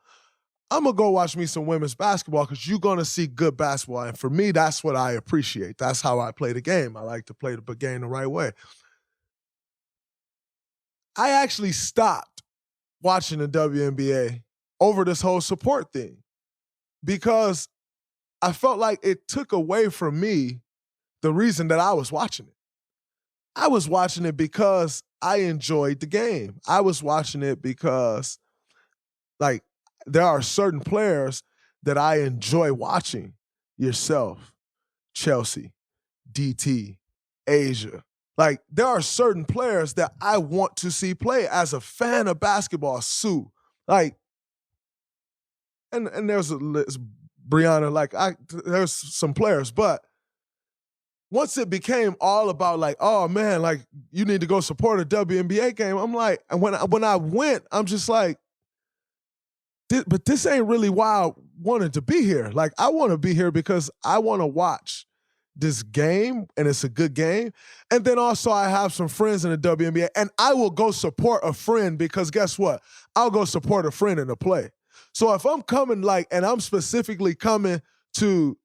I'm going to go watch me some women's basketball, because you're going to see good basketball. And for me, that's what I appreciate. That's how I play the game. I like to play the game the right way. I actually stopped watching the WNBA over this whole support thing, because I felt like it took away from me the reason that I was watching it. I was watching it because I enjoyed the game. I was watching it because, like, there are certain players that I enjoy watching. Yourself, Chelsea, DT, Asia. Like, there are certain players that I want to see play as a fan of basketball. Sue, like, and there's Brianna. Like, there's some players, but once it became all about like, oh man, like you need to go support a WNBA game, I'm like, and when I went, I'm just like, but this ain't really why I wanted to be here. Like, I want to be here because I want to watch this game, and it's a good game. And then also I have some friends in the WNBA, and I will go support a friend because guess what? I'll go support a friend in the play. So if I'm coming and I'm specifically coming to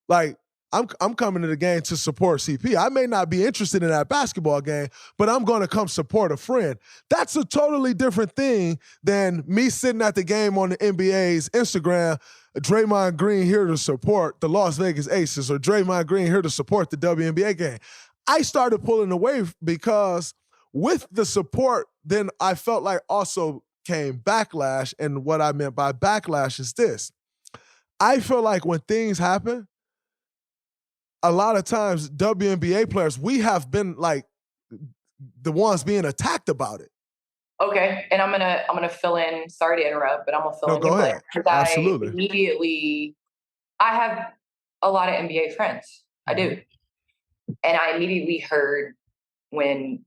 I'm coming to the game to support CP. I may not be interested in that basketball game, but I'm going to come support a friend. That's a totally different thing than me sitting at the game on the NBA's Instagram, Draymond Green here to support the Las Vegas Aces, or Draymond Green here to support the WNBA game. I started pulling away because with the support, then I felt like also came backlash. And what I meant by backlash is this. I feel like when things happen, a lot of times WNBA players, we have been the ones being attacked about it. Okay, and I'm gonna fill in. Sorry to interrupt, but I'm gonna fill in. Go ahead. Absolutely. I have a lot of NBA friends. I do, and I immediately heard when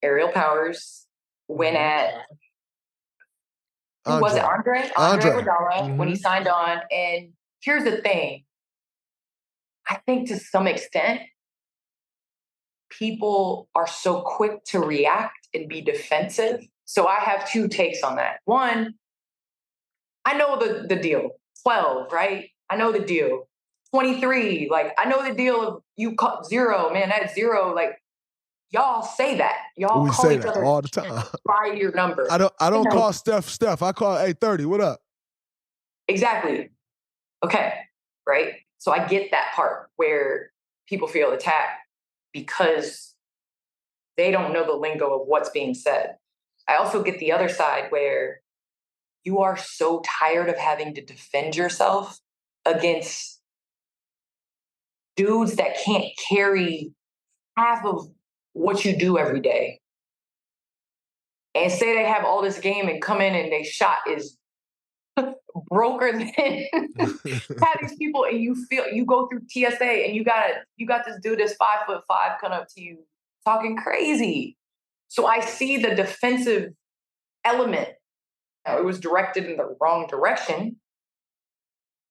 Ariel Powers went at who was it? Andre Iguodala, when he signed on. And here's the thing. I think to some extent, people are so quick to react and be defensive. So I have two takes on that. One, I know the deal. 12, right? I know the deal. 23, I know the deal of you call 0, man, that's 0. Y'all say that. Y'all we call say each that other all the time. by your number. I don't call Steph. I call 30. What up? Exactly. Okay. Right. So I get that part where people feel attacked because they don't know the lingo of what's being said. I also get the other side where you are so tired of having to defend yourself against dudes that can't carry half of what you do every day. And say they have all this game and come in and they shot is broker than have these people, and you go through TSA and you got this dude that's 5'5" coming up to you talking crazy. So I see the defensive element. Now, it was directed in the wrong direction,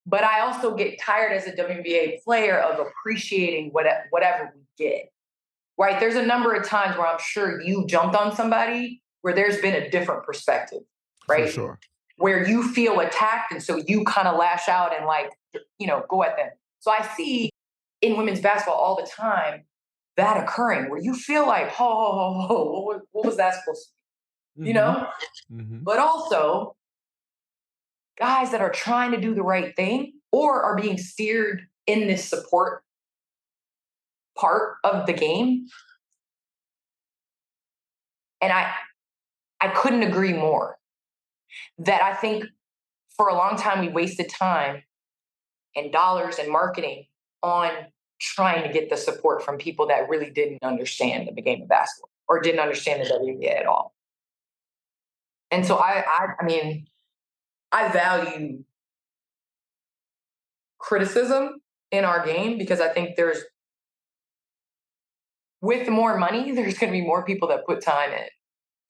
but I also get tired as a WNBA player of appreciating whatever we get. Right? There's a number of times where I'm sure you jumped on somebody where there's been a different perspective, right? For sure. Where you feel attacked, and so you kind of lash out and go at them. So I see in women's basketball all the time that occurring where you feel like, what was that supposed to be? But also guys that are trying to do the right thing or are being steered in this support part of the game. And I couldn't agree more that I think for a long time we wasted time and dollars and marketing on trying to get the support from people that really didn't understand the game of basketball or didn't understand the WNBA at all. And so I value criticism in our game because I think with more money, there's going to be more people that put time in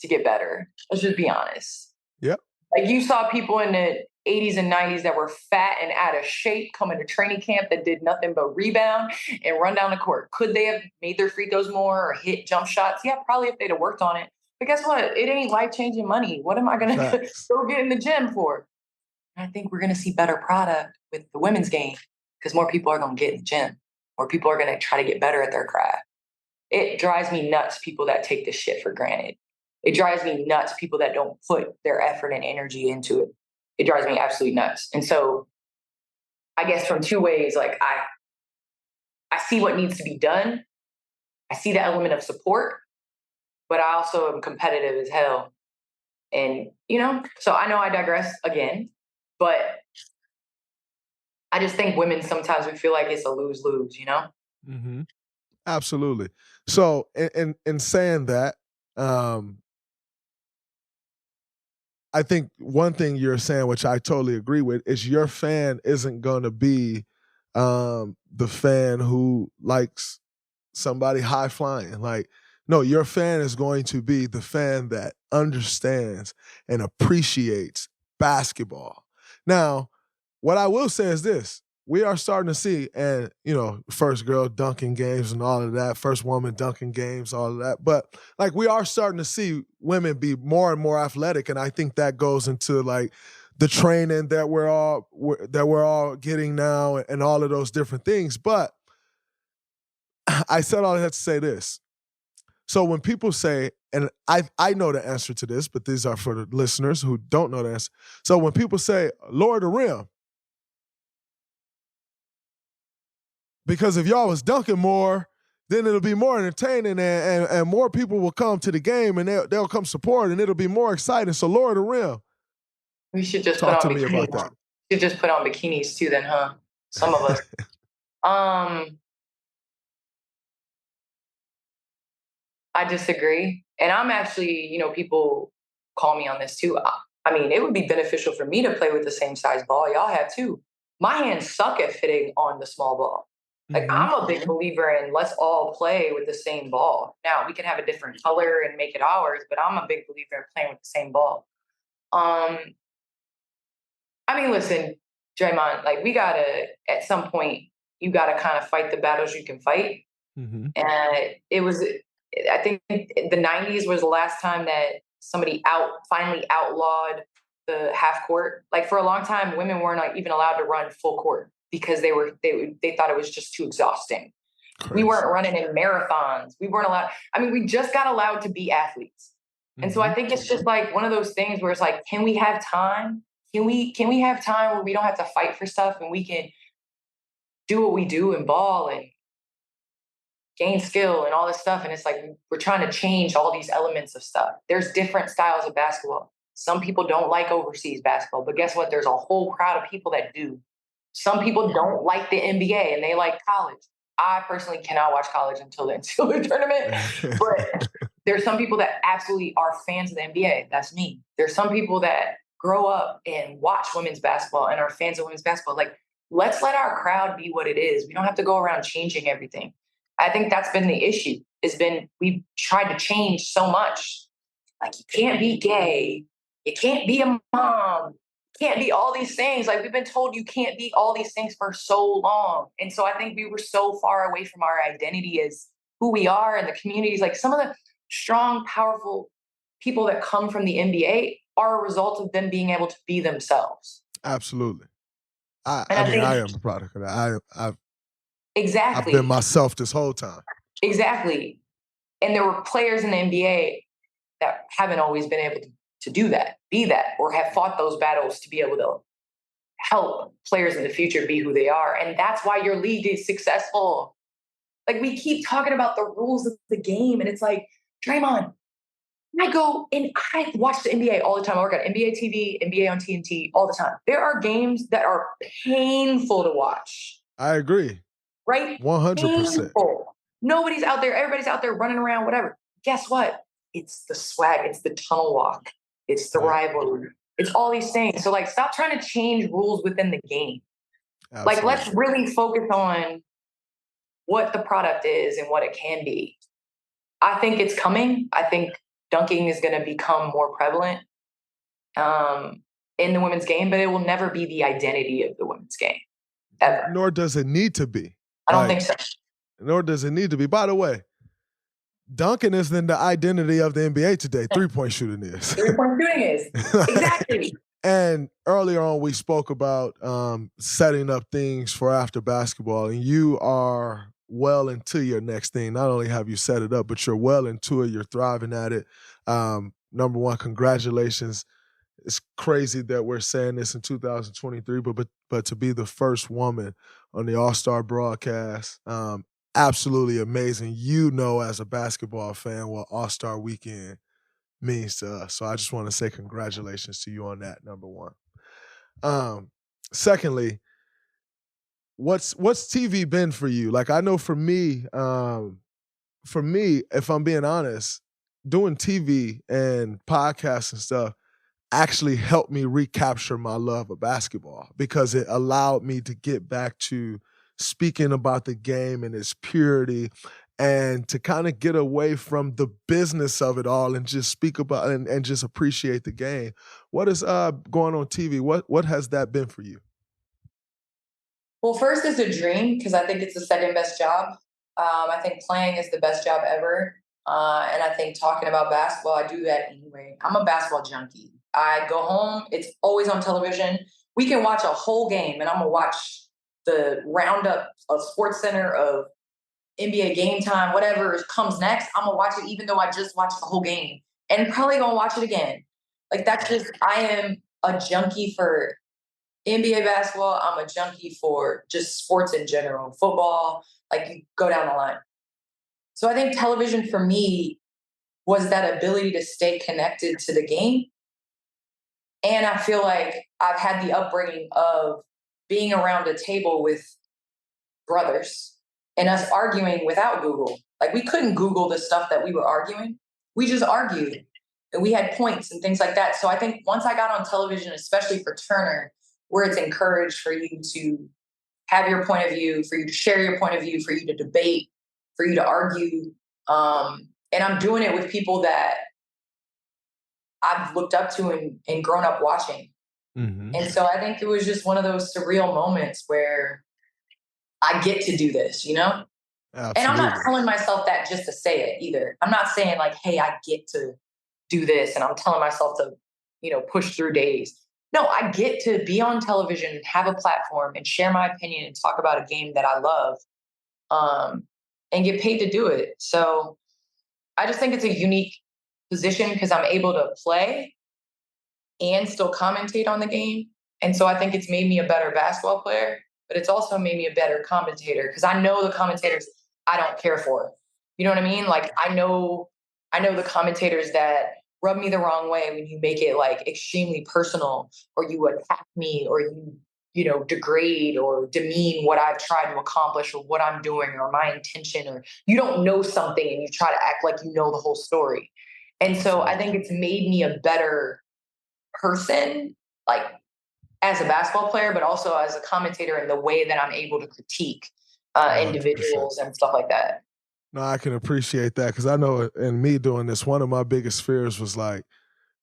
to get better. Let's just be honest. Yep. You saw people in the 80s and 90s that were fat and out of shape coming to training camp that did nothing but rebound and run down the court. Could they have made their free throws more or hit jump shots? Yeah, probably if they'd have worked on it. But guess what? It ain't life-changing money. What am I going to go get in the gym for? And I think we're going to see better product with the women's game because more people are going to get in the gym. More people are going to try to get better at their craft. It drives me nuts, people that take this shit for granted. It drives me nuts, people that don't put their effort and energy into it. It drives me absolutely nuts. And so I guess from two ways, I see what needs to be done. I see the element of support, but I also am competitive as hell. And, so I know I digress again, but I just think women, sometimes we feel like it's a lose-lose, Mm-hmm. Absolutely. So in saying that, I think one thing you're saying, which I totally agree with, is your fan isn't going to be the fan who likes somebody high flying. No, your fan is going to be the fan that understands and appreciates basketball. Now, what I will say is this. we are starting to see, and first girl dunking games and all of that, first woman dunking games, all of that. But like we are starting to see women be more and more athletic, and I think that goes into like the training that we're all getting now, and all of those different things. But I said all I had to say this. So when people say, and I know the answer to this, but these are for the listeners who don't know the answer. So when people say lower the rim, because if y'all was dunking more, then it'll be more entertaining and more people will come to the game and they'll come support and it'll be more exciting. So lower the rim. We should just Talk put to on me bikinis. about that. We should just put on bikinis too then, huh? Some of us. I disagree. And I'm actually, people call me on this too. I mean, it would be beneficial for me to play with the same size ball y'all have too. My hands suck at fitting on the small ball. Like I'm a big believer in let's all play with the same ball. Now we can have a different color and make it ours, but I'm a big believer in playing with the same ball. I mean, listen, Draymond, like we gotta at some point you gotta kind of fight the battles you can fight. Mm-hmm. And I think the 90s was the last time that somebody finally outlawed the half court. Like for a long time, women weren't like even allowed to run full court because they thought it was just too exhausting. Crazy. We weren't running in marathons. We weren't allowed. I mean, we just got allowed to be athletes. And so I think it's just like one of those things where it's like, can we have time? Can we have time where we don't have to fight for stuff and we can do what we do and ball and gain skill and all this stuff. And it's like, we're trying to change all these elements of stuff. There's different styles of basketball. Some people don't like overseas basketball, but guess what? There's a whole crowd of people that do. Some people don't like the NBA and they like college. I personally cannot watch college until the NCAA tournament, but there's some people that absolutely are fans of the NBA. That's me. There's some people that grow up and watch women's basketball and are fans of women's basketball. Like, let's let our crowd be what it is. We don't have to go around changing everything. I think that's been the issue. We've tried to change so much. Like, you can't be gay. You can't be a mom. You can't be all these things. Like, we've been told you can't be all these things for so long. And so I think we were so far away from our identity as who we are and the communities. Like, some of the strong, powerful people that come from the NBA are a result of them being able to be themselves. Absolutely. I am a product of that. Exactly. I've been myself this whole time. Exactly. And there were players in the NBA that haven't always been able to do that, be that, or have fought those battles to be able to help players in the future be who they are. And that's why your league is successful. Like, we keep talking about the rules of the game, and it's like, Draymond, I go and I watch the NBA all the time. I work on NBA TV, NBA on TNT all the time. There are games that are painful to watch. I agree. Right? 100%. Nobody's out there. Everybody's out there running around, whatever. Guess what? It's the swag. It's the tunnel walk. It's the rivalry. It's all these things. So, like, stop trying to change rules within the game. Absolutely. Like, let's really focus on what the product is and what it can be. I think it's coming. I think dunking is going to become more prevalent in the women's game, but it will never be the identity of the women's game, ever. Nor does it need to be. I don't think so. Nor does it need to be. By the way, dunking isn't the identity of the NBA today. Three-point shooting is. Three-point shooting is. Exactly. And earlier on, we spoke about setting up things for after basketball, and you are well into your next thing. Not only have you set it up, but you're well into it. You're thriving at it. Number one, congratulations. It's crazy that we're saying this in 2023, but to be the first woman on the All-Star broadcast, absolutely amazing. You know, as a basketball fan, what All-Star Weekend means to us. So I just want to say congratulations to you on that, number one. Secondly, what's TV been for you? Like, I know for me, if I'm being honest, doing TV and podcasts and stuff actually helped me recapture my love of basketball because it allowed me to get back to speaking about the game and its purity and to kind of get away from the business of it all and just speak about and just appreciate the game. What is going on TV? What has that been for you? Well, first it's a dream because I think it's the second best job. I think playing is the best job ever. And I think talking about basketball, I do that anyway. I'm a basketball junkie. I go home, it's always on television. We can watch a whole game, and I'm going to watch the roundup of Sports Center of NBA Game Time, whatever comes next. I'm going to watch it even though I just watched the whole game and probably going to watch it again. Like, that's just, I am a junkie for NBA basketball. I'm a junkie for just sports in general, football, like you go down the line. So I think television for me was that ability to stay connected to the game. And I feel like I've had the upbringing of being around a table with brothers and us arguing without Google. Like we couldn't Google the stuff that we were arguing. We just argued and we had points and things like that. So I think once I got on television, especially for Turner, where it's encouraged for you to have your point of view, for you to share your point of view, for you to debate, for you to argue. And I'm doing it with people that I've looked up to and grown up watching. Mm-hmm. And so I think it was just one of those surreal moments where I get to do this, you know? Absolutely. And I'm not telling myself that just to say it either. I'm not saying like, hey, I get to do this. And I'm telling myself to, push through days. No, I get to be on television and have a platform and share my opinion and talk about a game that I love, and get paid to do it. So I just think it's a unique position because I'm able to play and still commentate on the game. And so I think it's made me a better basketball player, but it's also made me a better commentator because I know the commentators I don't care for. You know what I mean? Like I know the commentators that rub me the wrong way when you make it like extremely personal or you attack me or you degrade or demean what I've tried to accomplish or what I'm doing or my intention, or you don't know something and you try to act like you know the whole story. And so I think it's made me a better person, like as a basketball player, but also as a commentator in the way that I'm able to critique 100%. individuals and stuff like that. No, I can appreciate that because I know in me doing this, one of my biggest fears was like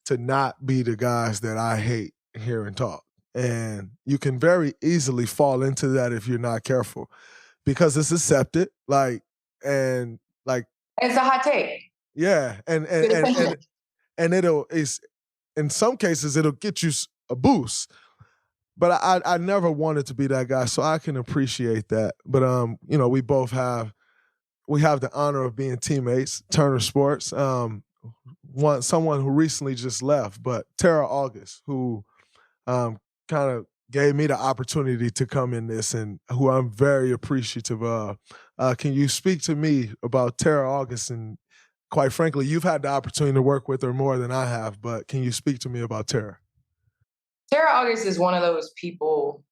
to not be the guys that I hate hearing talk. And you can very easily fall into that if you're not careful because it's accepted. And it's a hot take. Yeah. And it's in some cases it'll get you a boost. But I never wanted to be that guy, so I can appreciate that. But we have the honor of being teammates, Turner Sports. Someone who recently just left, but Tara August, who kind of gave me the opportunity to come in this and who I'm very appreciative of. Can you speak to me about Tara August? And quite frankly, you've had the opportunity to work with her more than I have, but can you speak to me about Tara? Tara August is one of those people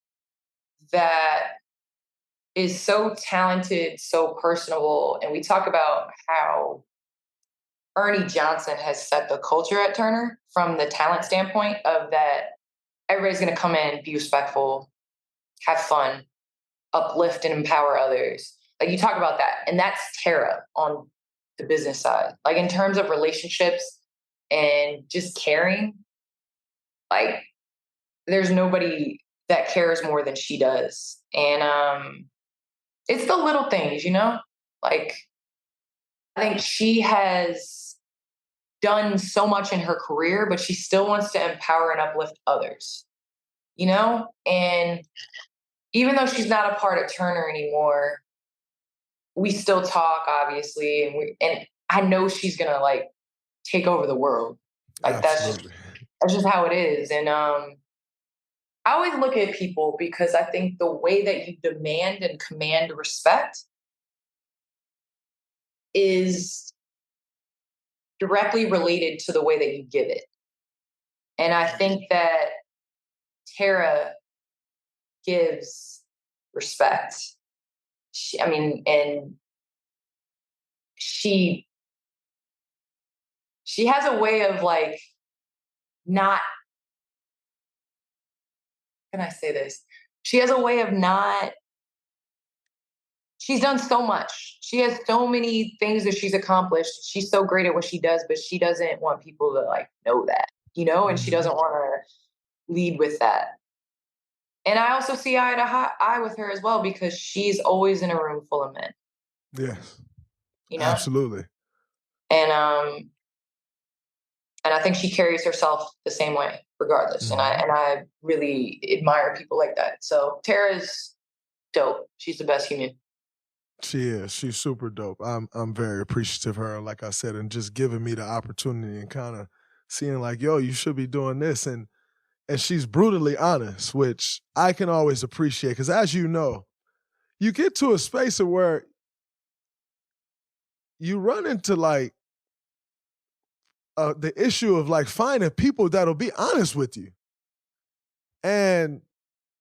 that is so talented, so personable. And we talk about how Ernie Johnson has set the culture at Turner from the talent standpoint of that everybody's going to come in, be respectful, have fun, uplift and empower others. Like you talk about that. And that's Tara on the business side. Like in terms of relationships and just caring, like there's nobody that cares more than she does. And it's the little things, like I think she has done so much in her career, but she still wants to empower and uplift others, and even though she's not a part of Turner anymore, we still talk obviously. And I know she's going to like take over the world. Like that's just how it is. And, I always look at people because I think the way that you demand and command respect is directly related to the way that you give it. And I think that Tara gives respect. And she has a way of like not, how can I say this? She has a way of not, she's done so much. She has so many things that she's accomplished. She's so great at what she does, but she doesn't want people to like know that, and she doesn't want to lead with that. And I also see eye to eye with her as well because she's always in a room full of men, Yes, you know? absolutely. And I think she carries herself the same way regardless. And Mhm. I really admire people like that. So Tara's dope. She's the best human. She is. She's super dope. I'm very appreciative of her, like I said, and just giving me the opportunity and kind of seeing like, yo, you should be doing this. And she's brutally honest, which I can always appreciate. Because as you know, you get to a space of where you run into like the issue of like finding people that'll be honest with you. And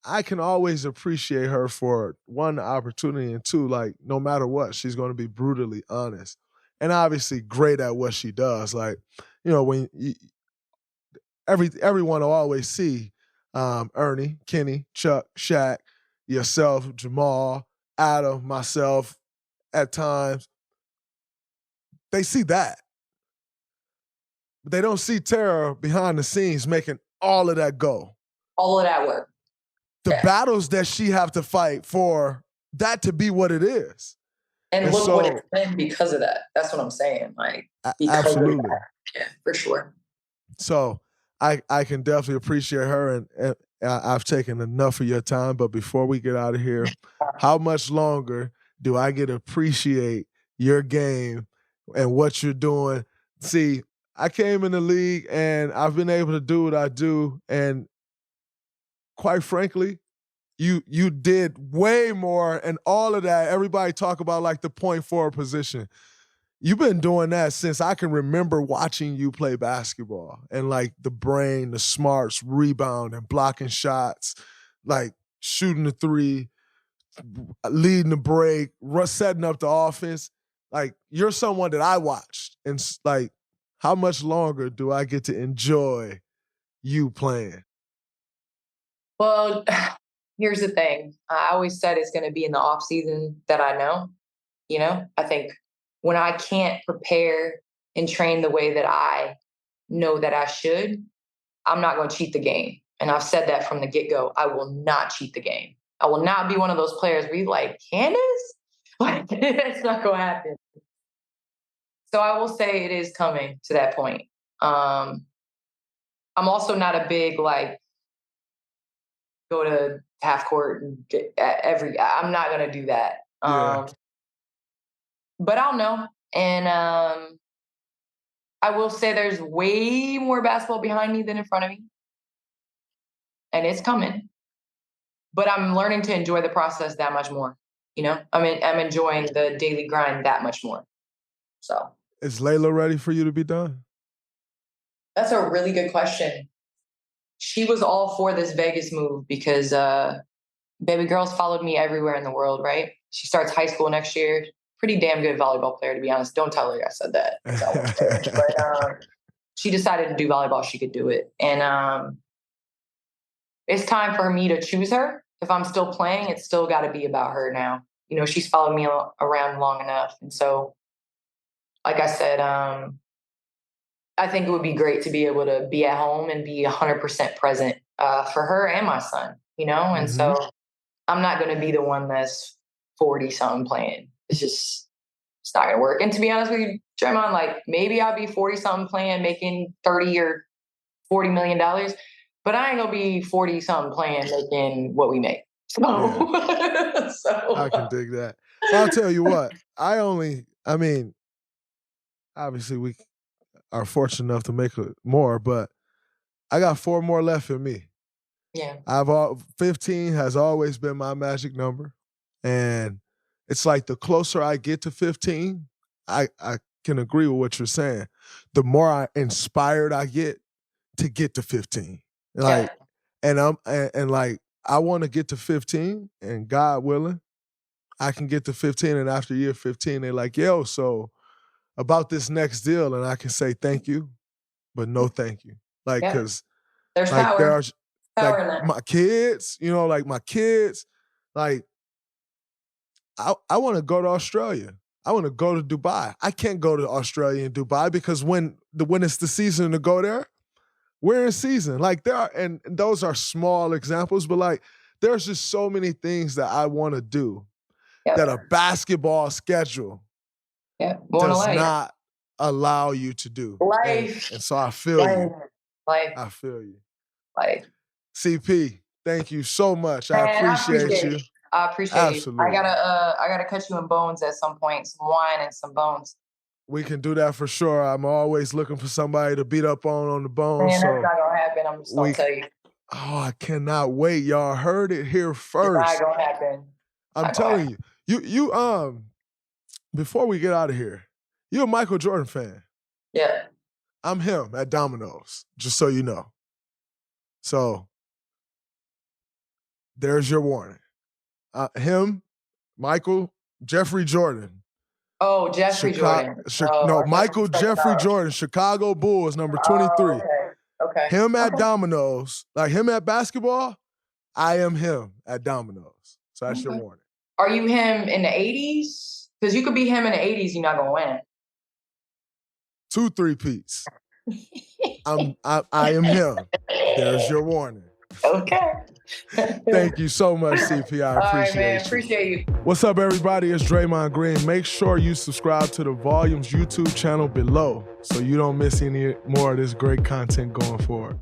I can always appreciate her for one, the opportunity, and two, like no matter what, she's going to be brutally honest, and obviously great at what she does. Like, when everyone will always see Ernie, Kenny, Chuck, Shaq, yourself, Jamal, Adam, myself. At times, they see that, but they don't see Tara behind the scenes making all of that go. All of that work. The battles that she have to fight for that to be what it is. And look what it's been because of that. That's what I'm saying. Like, absolutely. Yeah, for sure. So I can definitely appreciate her, and I've taken enough of your time. But before we get out of here, how much longer do I get to appreciate your game and what you're doing? See, I came in the league and I've been able to do what I do, and quite frankly, you did way more, and all of that. Everybody talk about like the point forward position. You've been doing that since I can remember watching you play basketball, and like the brain, the smarts, rebound and blocking shots, like shooting the three, leading the break, setting up the offense. Like, you're someone that I watched, and like, how much longer do I get to enjoy you playing? Well, here's the thing. I always said it's going to be in the off season that I know. I think when I can't prepare and train the way that I know that I should, I'm not going to cheat the game. And I've said that from the get-go. I will not cheat the game. I will not be one of those players where you're like, Candace? Like, it's not going to happen. So I will say it is coming to that point. I'm also not a big, like, go to half court and get I'm not going to do that. Yeah. But I'll know. And I will say there's way more basketball behind me than in front of me. And it's coming. But I'm learning to enjoy the process that much more. I'm enjoying the daily grind that much more. So is Layla ready for you to be done? That's a really good question. She was all for this Vegas move because baby girl's followed me everywhere in the world, right? She starts high school next year. Pretty damn good volleyball player, to be honest. Don't tell her I said that. But she decided to do volleyball. She could do it. And it's time for me to choose her. If I'm still playing, it's still got to be about her now. She's followed me around long enough. And so, like I said, I think it would be great to be able to be at home and be 100% present for her and my son, And so I'm not going to be the one that's 40-something playing. It's not going to work. And to be honest with you, Draymond, like, maybe I'll be 40-something playing, making $30 or $40 million, but I ain't going to be 40-something playing, making what we make. So, I can dig that. Well, I'll tell you what, obviously we are fortunate enough to make more, but I got 4 more left in me. Yeah. 15 has always been my magic number. And it's like the closer I get to 15, I can agree with what you're saying. The more inspired I get to 15. Like, yeah. And like, I want to get to 15, and God willing, I can get to 15, and after year 15, they're like, yo, so about this next deal, and I can say thank you, but no thank you. Like, because there's like, power. there are power in like that. my kids, like I want to go to Australia. I want to go to Dubai. I can't go to Australia and Dubai because when it's the season to go there, we're in season. Like, there are, and those are small examples, but like, there's just so many things that I want to do Yep. that a basketball schedule does not allow you to do. Life. And so I feel you. Life. I feel you. Life. CP, thank you so much. Man, I appreciate you. I appreciate Absolutely. you. I gotta cut you in bones at some point, some wine and some bones. We can do that for sure. I'm always looking for somebody to beat up on the bones. Man, so that's not gonna happen. I'm just gonna tell you. Oh, I cannot wait. Y'all heard it here first. It's not gonna happen. I'm telling you. You before we get out of here, you're a Michael Jordan fan. Yeah. I'm him at Domino's, just so you know. So there's your warning. Him, Michael, Jeffrey Jordan. Oh, Jeffrey Jordan. Michael Jeffrey Jordan, Chicago Bulls, number 23. Okay. Him at Domino's, like him at basketball, I am him at Domino's. So that's your warning. Are you him in the 80s? Because you could be him in the 80s, you're not gonna win. 2 3-peats. I am him. There's your warning. Okay. Thank you so much, CP. I appreciate you. Appreciate you. What's up, everybody? It's Draymond Green. Make sure you subscribe to the Volumes YouTube channel below so you don't miss any more of this great content going forward.